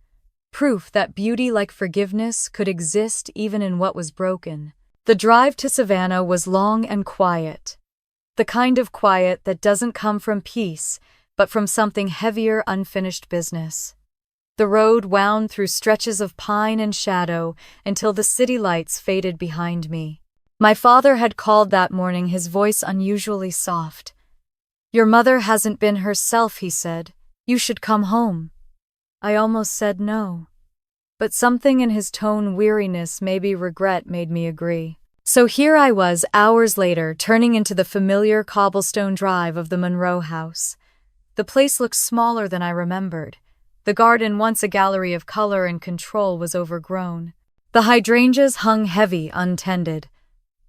Proof that beauty like forgiveness could exist even in what was broken. The drive to Savannah was long and quiet. The kind of quiet that doesn't come from peace, but from something heavier: unfinished business. The road wound through stretches of pine and shadow until the city lights faded behind me. My father had called that morning, his voice unusually soft. Your mother hasn't been herself, he said. You should come home. I almost said no. But something in his tone, weariness, maybe regret, made me agree. So here I was, hours later, turning into the familiar cobblestone drive of the Monroe house. The place looked smaller than I remembered. The garden, once a gallery of color and control, was overgrown. The hydrangeas hung heavy, untended.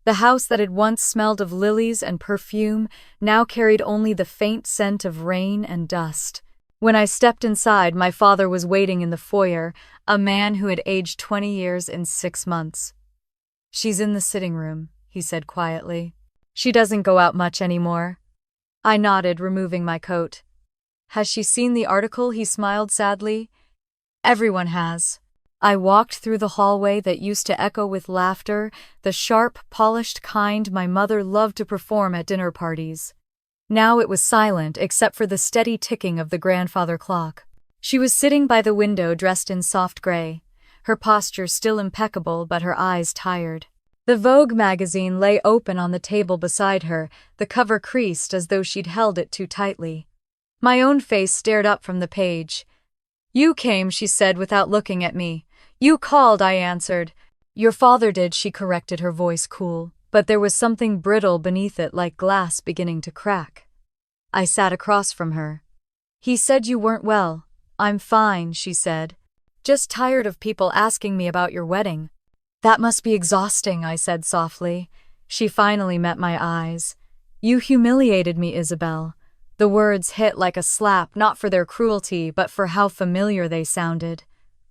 The house that had once smelled of lilies and perfume now carried only the faint scent of rain and dust. When I stepped inside, my father was waiting in the foyer, a man who had aged 20 years in 6 months. She's in the sitting room, he said quietly. She doesn't go out much anymore. I nodded, removing my coat. Has she seen the article? He smiled sadly. Everyone has. I walked through the hallway that used to echo with laughter, the sharp, polished kind my mother loved to perform at dinner parties. Now it was silent, except for the steady ticking of the grandfather clock. She was sitting by the window, dressed in soft gray, her posture still impeccable but her eyes tired. The Vogue magazine lay open on the table beside her, the cover creased as though she'd held it too tightly. My own face stared up from the page. You came, she said without looking at me. You called, I answered. Your father did, she corrected, her voice cool, but there was something brittle beneath it, like glass beginning to crack. I sat across from her. He said you weren't well. I'm fine, she said. Just tired of people asking me about your wedding. That must be exhausting, I said softly. She finally met my eyes. You humiliated me, Isabel. The words hit like a slap, not for their cruelty, but for how familiar they sounded.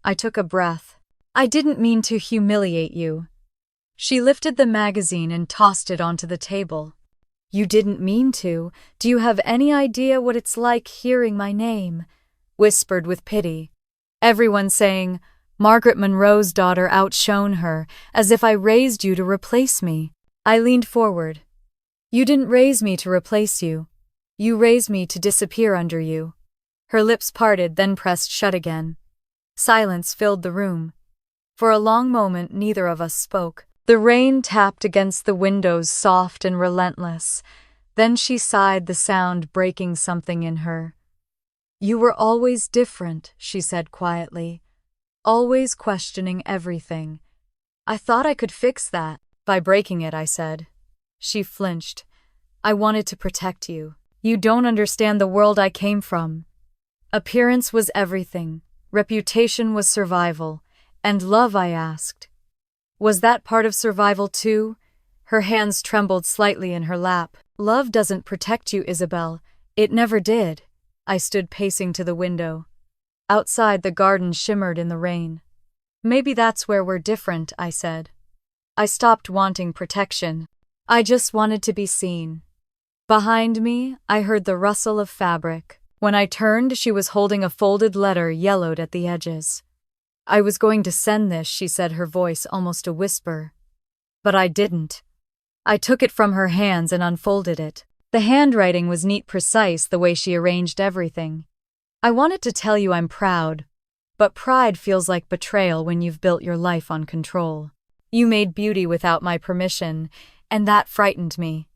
I took a breath. I didn't mean to humiliate you. She lifted the magazine and tossed it onto the table. You didn't mean to. Do you have any idea what it's like hearing my name? Whispered with pity. Everyone saying, Margaret Monroe's daughter outshone her, as if I raised you to replace me. I leaned forward. You didn't raise me to replace you. You raised me to disappear under you. Her lips parted, then pressed shut again. Silence filled the room. For a long moment, neither of us spoke. The rain tapped against the windows, soft and relentless. Then she sighed, the sound breaking something in her. You were always different, she said quietly. Always questioning everything. I thought I could fix that. By breaking it, I said. She flinched. I wanted to protect you. You don't understand the world I came from. Appearance was everything. Reputation was survival. And love, I asked. Was that part of survival too? Her hands trembled slightly in her lap. Love doesn't protect you, Isabel. It never did. I stood pacing to the window. Outside, the garden shimmered in the rain. Maybe that's where we're different, I said. I stopped wanting protection. I just wanted to be seen. Behind me, I heard the rustle of fabric. When I turned, she was holding a folded letter, yellowed at the edges. I was going to send this, she said, her voice almost a whisper. But I didn't. I took it from her hands and unfolded it. The handwriting was neat, precise, the way she arranged everything. I wanted to tell you I'm proud, but pride feels like betrayal when you've built your life on control. You made beauty without my permission, and that frightened me.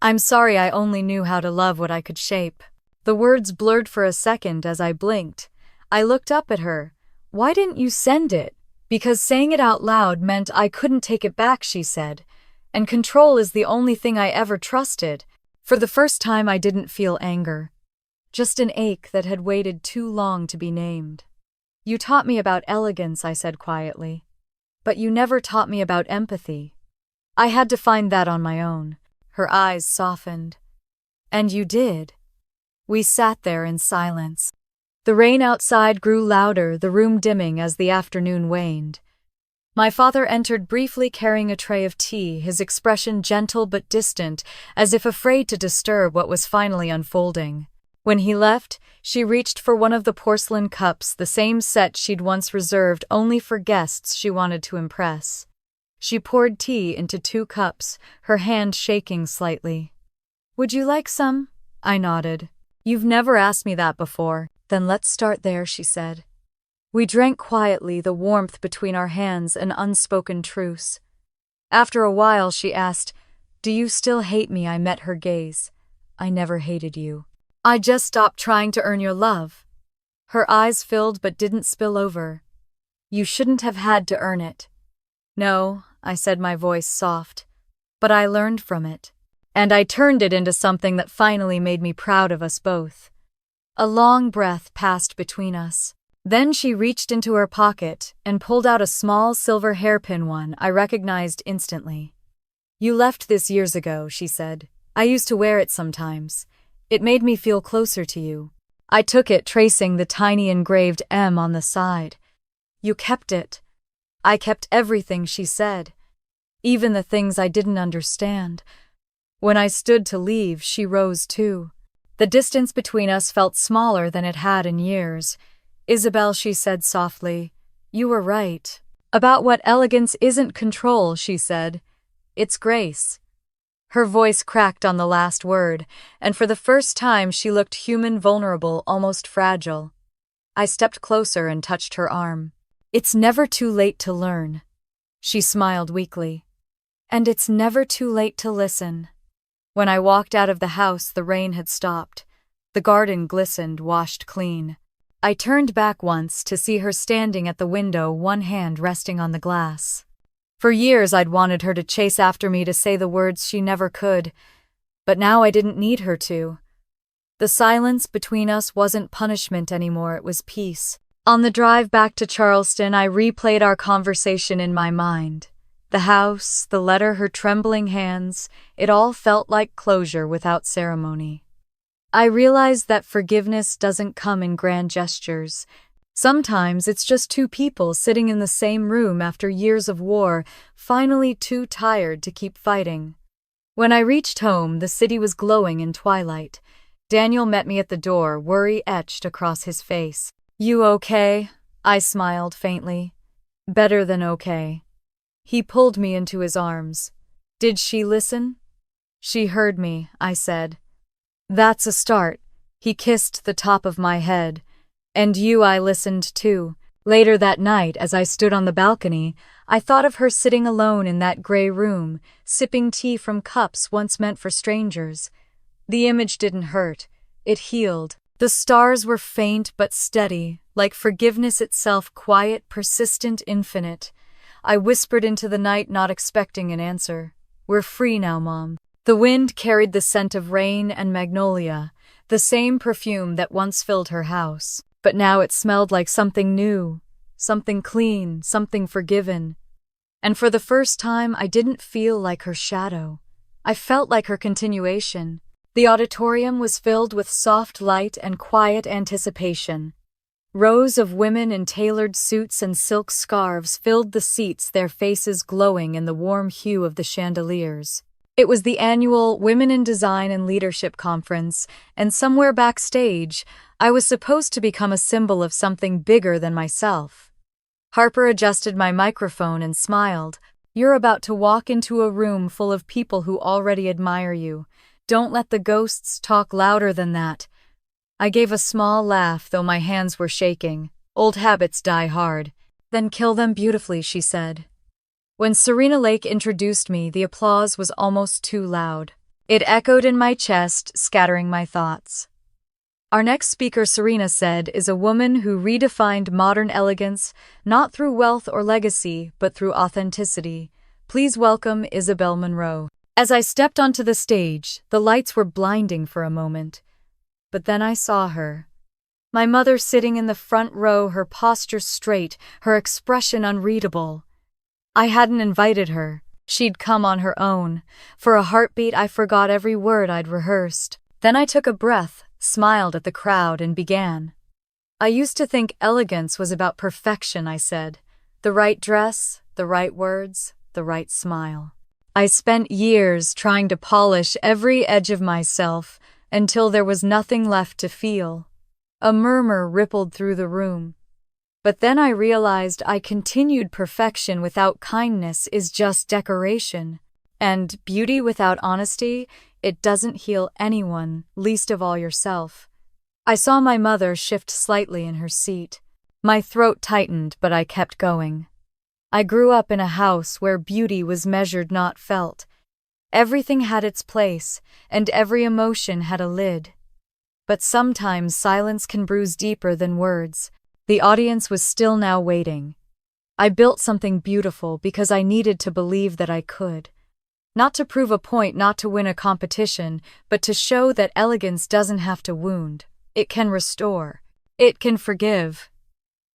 I'm sorry I only knew how to love what I could shape. The words blurred for a second as I blinked. I looked up at her. Why didn't you send it? Because saying it out loud meant I couldn't take it back, she said. And control is the only thing I ever trusted. For the first time, I didn't feel anger. Just an ache that had waited too long to be named. You taught me about elegance, I said quietly. But you never taught me about empathy. I had to find that on my own. Her eyes softened. And you did. We sat there in silence. The rain outside grew louder, the room dimming as the afternoon waned. My father entered briefly carrying a tray of tea, his expression gentle but distant, as if afraid to disturb what was finally unfolding. When he left, she reached for one of the porcelain cups, the same set she'd once reserved only for guests she wanted to impress. She poured tea into 2 cups, her hand shaking slightly. Would you like some? I nodded. You've never asked me that before. Then let's start there, she said. We drank quietly, the warmth between our hands an unspoken truce. After a while, she asked, Do you still hate me? I met her gaze. I never hated you. I just stopped trying to earn your love. Her eyes filled but didn't spill over. You shouldn't have had to earn it. No, I said, my voice soft. But I learned from it. And I turned it into something that finally made me proud of us both. A long breath passed between us. Then she reached into her pocket and pulled out a small silver hairpin one I recognized instantly. You left this years ago, she said. I used to wear it sometimes. It made me feel closer to you. I took it, tracing the tiny engraved M on the side. You kept it. I kept everything, she said. Even the things I didn't understand. When I stood to leave, she rose too. The distance between us felt smaller than it had in years. Isabel, she said softly, you were right. About what elegance isn't control, she said. It's grace. Her voice cracked on the last word, and for the first time she looked human, vulnerable, almost fragile. I stepped closer and touched her arm. It's never too late to learn. She smiled weakly. And it's never too late to listen. When I walked out of the house, the rain had stopped. The garden glistened, washed clean. I turned back once to see her standing at the window, one hand resting on the glass. For years I'd wanted her to chase after me, to say the words she never could, but now I didn't need her to. The silence between us wasn't punishment anymore, it was peace. On the drive back to Charleston, I replayed our conversation in my mind. The house, the letter, her trembling hands, it all felt like closure without ceremony. I realized that forgiveness doesn't come in grand gestures. Sometimes it's just 2 people sitting in the same room after years of war, finally too tired to keep fighting. When I reached home, the city was glowing in twilight. Daniel met me at the door, worry etched across his face. You okay? I smiled faintly. Better than okay. He pulled me into his arms. Did she listen? She heard me, I said. That's a start. He kissed the top of my head. And you, I listened too. Later that night, as I stood on the balcony, I thought of her sitting alone in that gray room, sipping tea from cups once meant for strangers. The image didn't hurt. It healed. The stars were faint but steady, like forgiveness itself, quiet, persistent, infinite. I whispered into the night, not expecting an answer. We're free now, Mom. The wind carried the scent of rain and magnolia, the same perfume that once filled her house. But now it smelled like something new, something clean, something forgiven. And for the first time, I didn't feel like her shadow. I felt like her continuation. The auditorium was filled with soft light and quiet anticipation. Rows of women in tailored suits and silk scarves filled the seats, their faces glowing in the warm hue of the chandeliers. It was the annual Women in Design and Leadership Conference, and somewhere backstage, I was supposed to become a symbol of something bigger than myself. Harper adjusted my microphone and smiled. You're about to walk into a room full of people who already admire you. Don't let the ghosts talk louder than that. I gave a small laugh, though my hands were shaking. Old habits die hard. Then kill them beautifully, she said. When Serena Lake introduced me, the applause was almost too loud. It echoed in my chest, scattering my thoughts. Our next speaker, Serena said, is a woman who redefined modern elegance, not through wealth or legacy, but through authenticity. Please welcome Isabel Monroe. As I stepped onto the stage, the lights were blinding for a moment. But then I saw her. My mother sitting in the front row, her posture straight, her expression unreadable. I hadn't invited her. She'd come on her own. For a heartbeat, I forgot every word I'd rehearsed. Then I took a breath, smiled at the crowd, and began. I used to think elegance was about perfection, I said. The right dress, the right words, the right smile. I spent years trying to polish every edge of myself until there was nothing left to feel. A murmur rippled through the room. But then I realized continued perfection without kindness is just decoration. And beauty without honesty, it doesn't heal anyone, least of all yourself. I saw my mother shift slightly in her seat. My throat tightened, but I kept going. I grew up in a house where beauty was measured, not felt. Everything had its place, and every emotion had a lid. But sometimes silence can bruise deeper than words. The audience was still now waiting. I built something beautiful because I needed to believe that I could. Not to prove a point, not to win a competition, but to show that elegance doesn't have to wound. It can restore. It can forgive.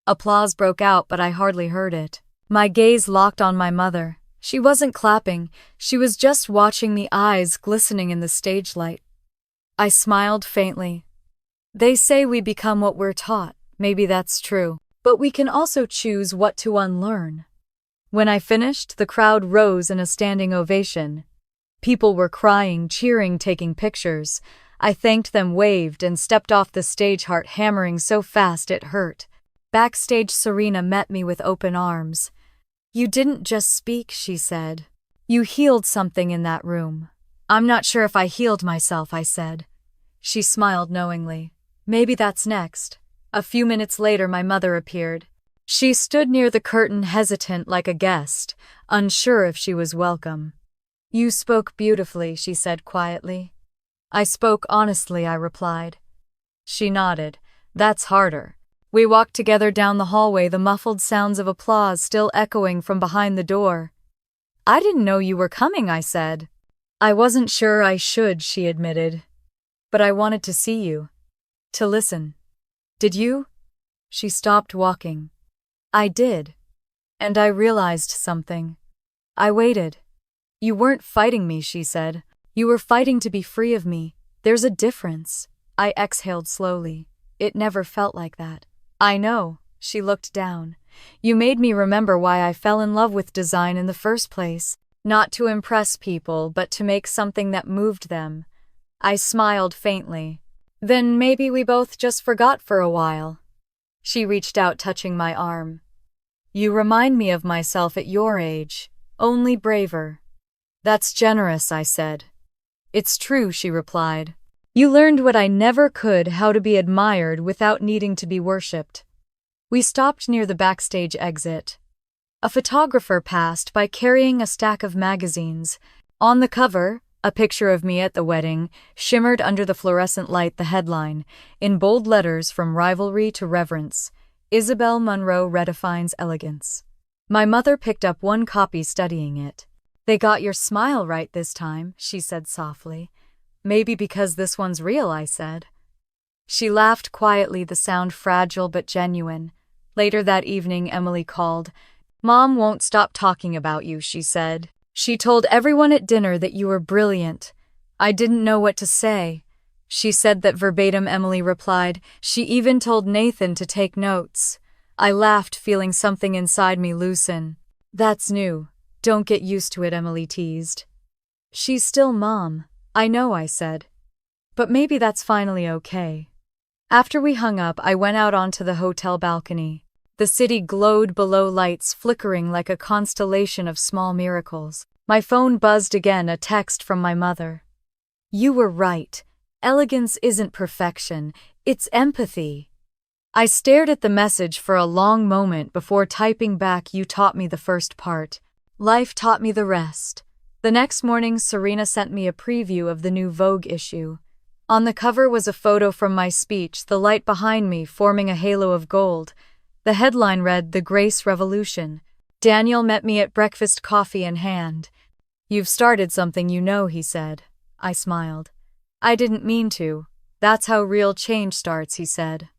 Applause broke out, but I hardly heard it. My gaze locked on my mother. She wasn't clapping. She was just watching me, eyes glistening in the stage light. I smiled faintly. They say we become what we're taught. Maybe that's true. But we can also choose what to unlearn. When I finished, the crowd rose in a standing ovation. People were crying, cheering, taking pictures. I thanked them, waved, and stepped off the stage, heart hammering so fast it hurt. Backstage, Serena met me with open arms. You didn't just speak, she said. You healed something in that room. I'm not sure if I healed myself, I said. She smiled knowingly. Maybe that's next. A few minutes later, my mother appeared. She stood near the curtain, hesitant like a guest, unsure if she was welcome. You spoke beautifully, she said quietly. I spoke honestly, I replied. She nodded. That's harder. We walked together down the hallway, the muffled sounds of applause still echoing from behind the door. I didn't know you were coming, I said. I wasn't sure I should, she admitted. But I wanted to see you. To listen. Did you? She stopped walking. I did. And I realized something. I waited. You weren't fighting me, she said. You were fighting to be free of me. There's a difference. I exhaled slowly. It never felt like that. I know, she looked down. You made me remember why I fell in love with design in the first place. Not to impress people, but to make something that moved them. I smiled faintly. Then maybe we both just forgot for a while. She reached out, touching my arm. You remind me of myself at your age, only braver. That's generous, I said. It's true, she replied. You learned what I never could, how to be admired without needing to be worshipped. We stopped near the backstage exit. A photographer passed by carrying a stack of magazines. On the cover, a picture of me at the wedding, shimmered under the fluorescent light, the headline, in bold letters, From Rivalry to Reverence, Isabel Monroe redefines elegance. My mother picked up one copy, studying it. They got your smile right this time, she said softly. Maybe because this one's real, I said. She laughed quietly, the sound fragile but genuine. Later that evening, Emily called. Mom won't stop talking about you, she said. She told everyone at dinner that you were brilliant. I didn't know what to say. She said that verbatim, Emily replied. She even told Nathan to take notes. I laughed, feeling something inside me loosen. That's new. Don't get used to it, Emily teased. She's still Mom. I know, I said. But maybe that's finally okay. After we hung up, I went out onto the hotel balcony. The city glowed below, lights flickering like a constellation of small miracles. My phone buzzed again, a text from my mother. You were right. Elegance isn't perfection, it's empathy. I stared at the message for a long moment before typing back, you taught me the first part. Life taught me the rest. The next morning, Serena sent me a preview of the new Vogue issue. On the cover was a photo from my speech, the light behind me forming a halo of gold. The headline read, "The Grace Revolution." Daniel met me at breakfast, coffee in hand. "You've started something, you know," he said. I smiled. "I didn't mean to. That's how real change starts," he said.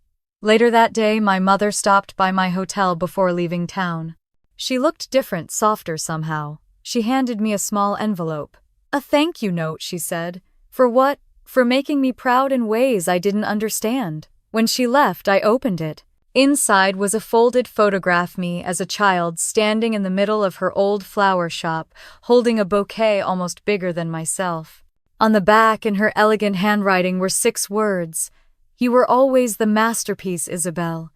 Later that day, my mother stopped by my hotel before leaving town. She looked different, softer somehow. She handed me a small envelope. "A thank you note," she said. "For what? For making me proud in ways I didn't understand." When she left, I opened it. Inside was a folded photograph of me as a child standing in the middle of her old flower shop, holding a bouquet almost bigger than myself. On the back, in her elegant handwriting, were 6 words. "You were always the masterpiece, Isabel."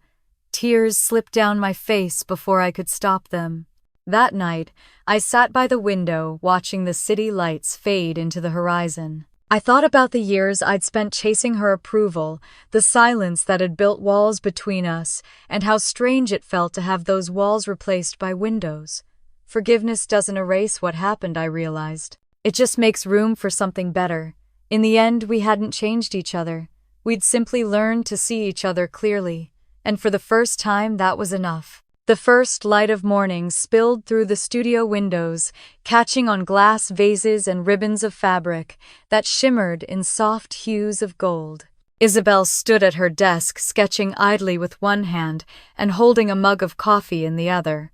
Tears slipped down my face before I could stop them. That night, I sat by the window, watching the city lights fade into the horizon. I thought about the years I'd spent chasing her approval, the silence that had built walls between us, and how strange it felt to have those walls replaced by windows. Forgiveness doesn't erase what happened, I realized. It just makes room for something better. In the end, we hadn't changed each other. We'd simply learned to see each other clearly, and for the first time, that was enough. The first light of morning spilled through the studio windows, catching on glass vases and ribbons of fabric that shimmered in soft hues of gold. Isabel stood at her desk, sketching idly with one hand and holding a mug of coffee in the other.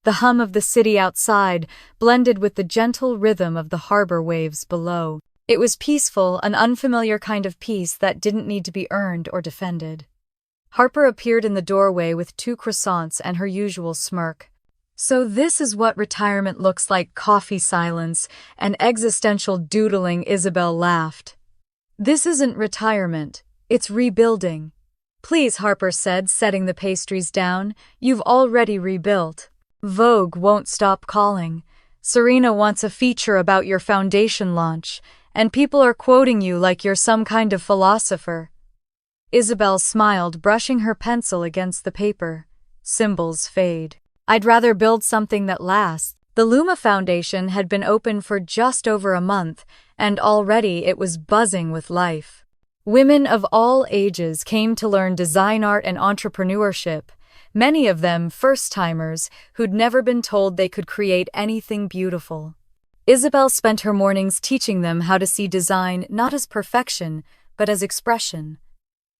The hum of the city outside blended with the gentle rhythm of the harbor waves below. It was peaceful, an unfamiliar kind of peace that didn't need to be earned or defended. Harper appeared in the doorway with 2 croissants and her usual smirk. "So this is what retirement looks like," coffee silence and existential doodling. Isabel laughed. "This isn't retirement, it's rebuilding." "Please," Harper said, setting the pastries down. "You've already rebuilt. Vogue won't stop calling. Serena wants a feature about your foundation launch, and people are quoting you like you're some kind of philosopher." Isabel smiled, brushing her pencil against the paper. Symbols fade. "I'd rather build something that lasts." The Luma Foundation had been open for just over a month, and already it was buzzing with life. Women of all ages came to learn design art and entrepreneurship, many of them first-timers who'd never been told they could create anything beautiful. Isabel spent her mornings teaching them how to see design not as perfection, but as expression.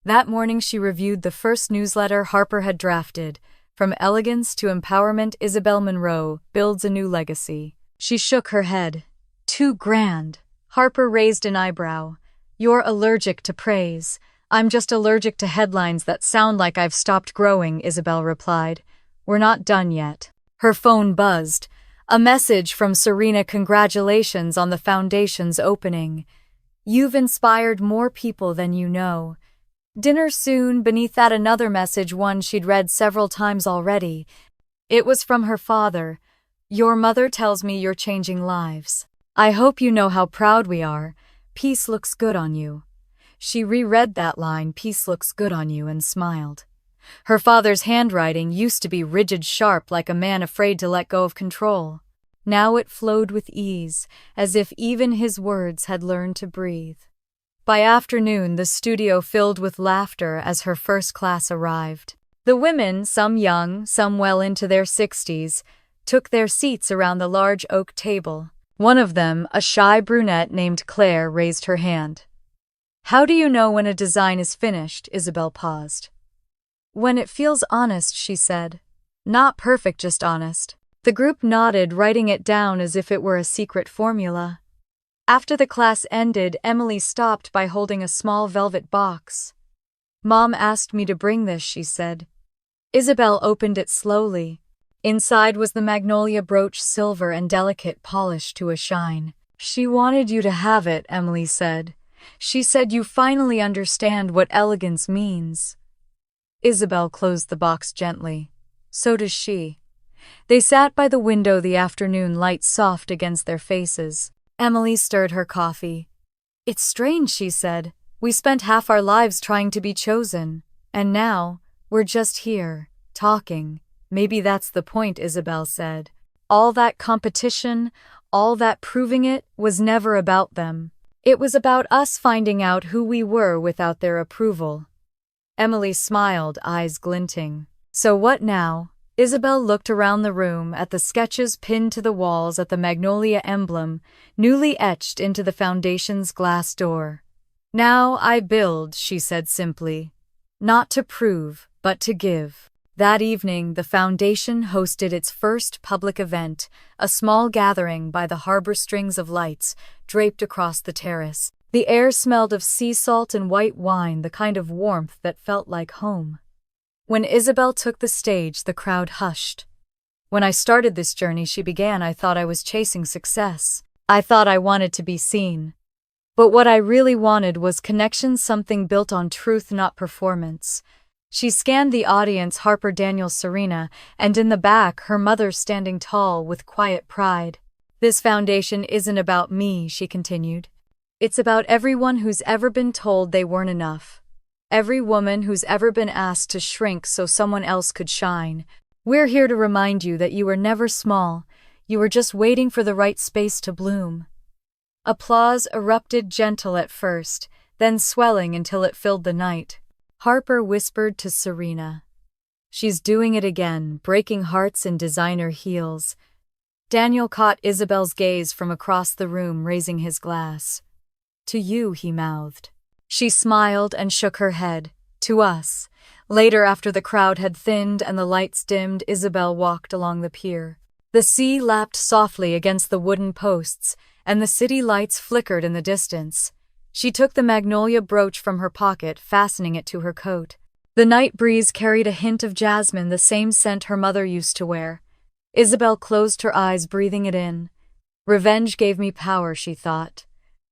That morning she reviewed the first newsletter Harper had drafted. From elegance to empowerment, Isabel Monroe builds a new legacy. She shook her head. "Too grand." Harper raised an eyebrow. "You're allergic to praise." "I'm just allergic to headlines that sound like I've stopped growing," Isabel replied. "We're not done yet." Her phone buzzed. A message from Serena. "Congratulations on the foundation's opening. You've inspired more people than you know." Dinner soon. Beneath that, another message, one she'd read several times already. It was from her father. "Your mother tells me you're changing lives. I hope you know how proud we are. Peace looks good on you." She reread that line, "Peace looks good on you," and smiled. Her father's handwriting used to be rigid, sharp, like a man afraid to let go of control. Now it flowed with ease, as if even his words had learned to breathe. By afternoon, the studio filled with laughter as her first class arrived. The women, some young, some well into their 60s, took their seats around the large oak table. One of them, a shy brunette named Claire, raised her hand. "How do you know when a design is finished?" Isabel paused. "When it feels honest," she said. "Not perfect, just honest." The group nodded, writing it down as if it were a secret formula. After the class ended, Emily stopped by holding a small velvet box. "Mom asked me to bring this," she said. Isabel opened it slowly. Inside was the magnolia brooch, silver and delicate, polished to a shine. "She wanted you to have it," Emily said. "She said you finally understand what elegance means." Isabel closed the box gently. So does she. They sat by the window, the afternoon light soft against their faces. Emily stirred her coffee. "It's strange," she said. "We spent half our lives trying to be chosen, and now we're just here, talking." "Maybe that's the point," Isabel said. All that competition, all that proving it, was never about them. It was about us finding out who we were without their approval. Emily smiled, eyes glinting. So what now? Isabel looked around the room at the sketches pinned to the walls, at the magnolia emblem, newly etched into the foundation's glass door. Now I build, she said simply. Not to prove, but to give. That evening, the foundation hosted its first public event, a small gathering by the harbor, strings of lights draped across the terrace. The air smelled of sea salt and white wine, the kind of warmth that felt like home. When Isabel took the stage, the crowd hushed. When I started this journey, she began, I thought I was chasing success. I thought I wanted to be seen. But what I really wanted was connection, something built on truth, not performance. She scanned the audience, Harper, Daniel, Serena, and in the back, her mother standing tall with quiet pride. This foundation isn't about me, she continued. It's about everyone who's ever been told they weren't enough. Every woman who's ever been asked to shrink so someone else could shine. We're here to remind you that you were never small. You were just waiting for the right space to bloom. Applause erupted, gentle at first, then swelling until it filled the night. Harper whispered to Serena. She's doing it again, breaking hearts in designer heels. Daniel caught Isabel's gaze from across the room, raising his glass. To you, he mouthed. She smiled and shook her head. To us. Later, after the crowd had thinned and the lights dimmed, Isabel walked along the pier. The sea lapped softly against the wooden posts, and the city lights flickered in the distance. She took the magnolia brooch from her pocket, fastening it to her coat. The night breeze carried a hint of jasmine, the same scent her mother used to wear. Isabel closed her eyes, breathing it in. Revenge gave me power, she thought.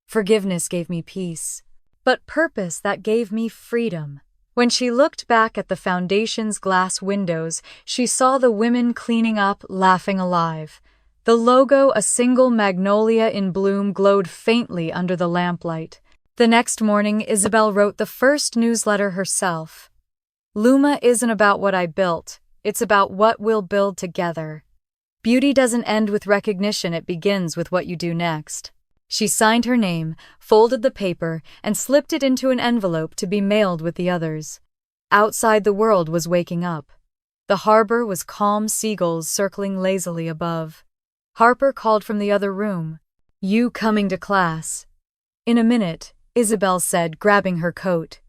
Forgiveness gave me peace. But purpose, that gave me freedom. When she looked back at the foundation's glass windows, she saw the women cleaning up, laughing, alive. The logo, a single magnolia in bloom, glowed faintly under the lamplight. The next morning, Isabel wrote the first newsletter herself. Luma isn't about what I built, it's about what we'll build together. Beauty doesn't end with recognition, it begins with what you do next. She signed her name, folded the paper, and slipped it into an envelope to be mailed with the others. Outside, the world was waking up. The harbor was calm, seagulls circling lazily above. Harper called from the other room. You coming to class? In a minute, Isabel said, grabbing her coat.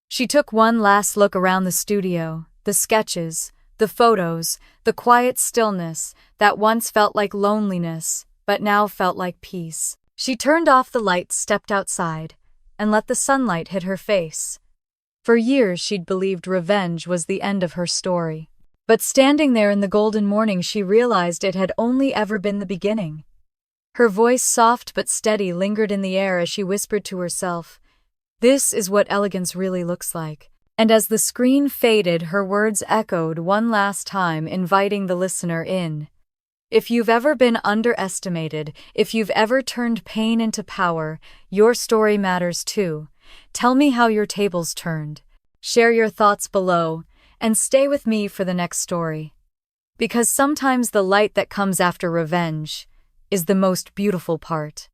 She took one last look around the studio, the sketches, the photos, the quiet stillness that once felt like loneliness, but now felt like peace. She turned off the lights, stepped outside, and let the sunlight hit her face. For years she'd believed revenge was the end of her story. But standing there in the golden morning, she realized it had only ever been the beginning. Her voice, soft but steady, lingered in the air as she whispered to herself, "This is what elegance really looks like." And as the screen faded, her words echoed one last time, inviting the listener in. If you've ever been underestimated, if you've ever turned pain into power, your story matters too. Tell me how your tables turned. Share your thoughts below, and stay with me for the next story. Because sometimes the light that comes after revenge is the most beautiful part.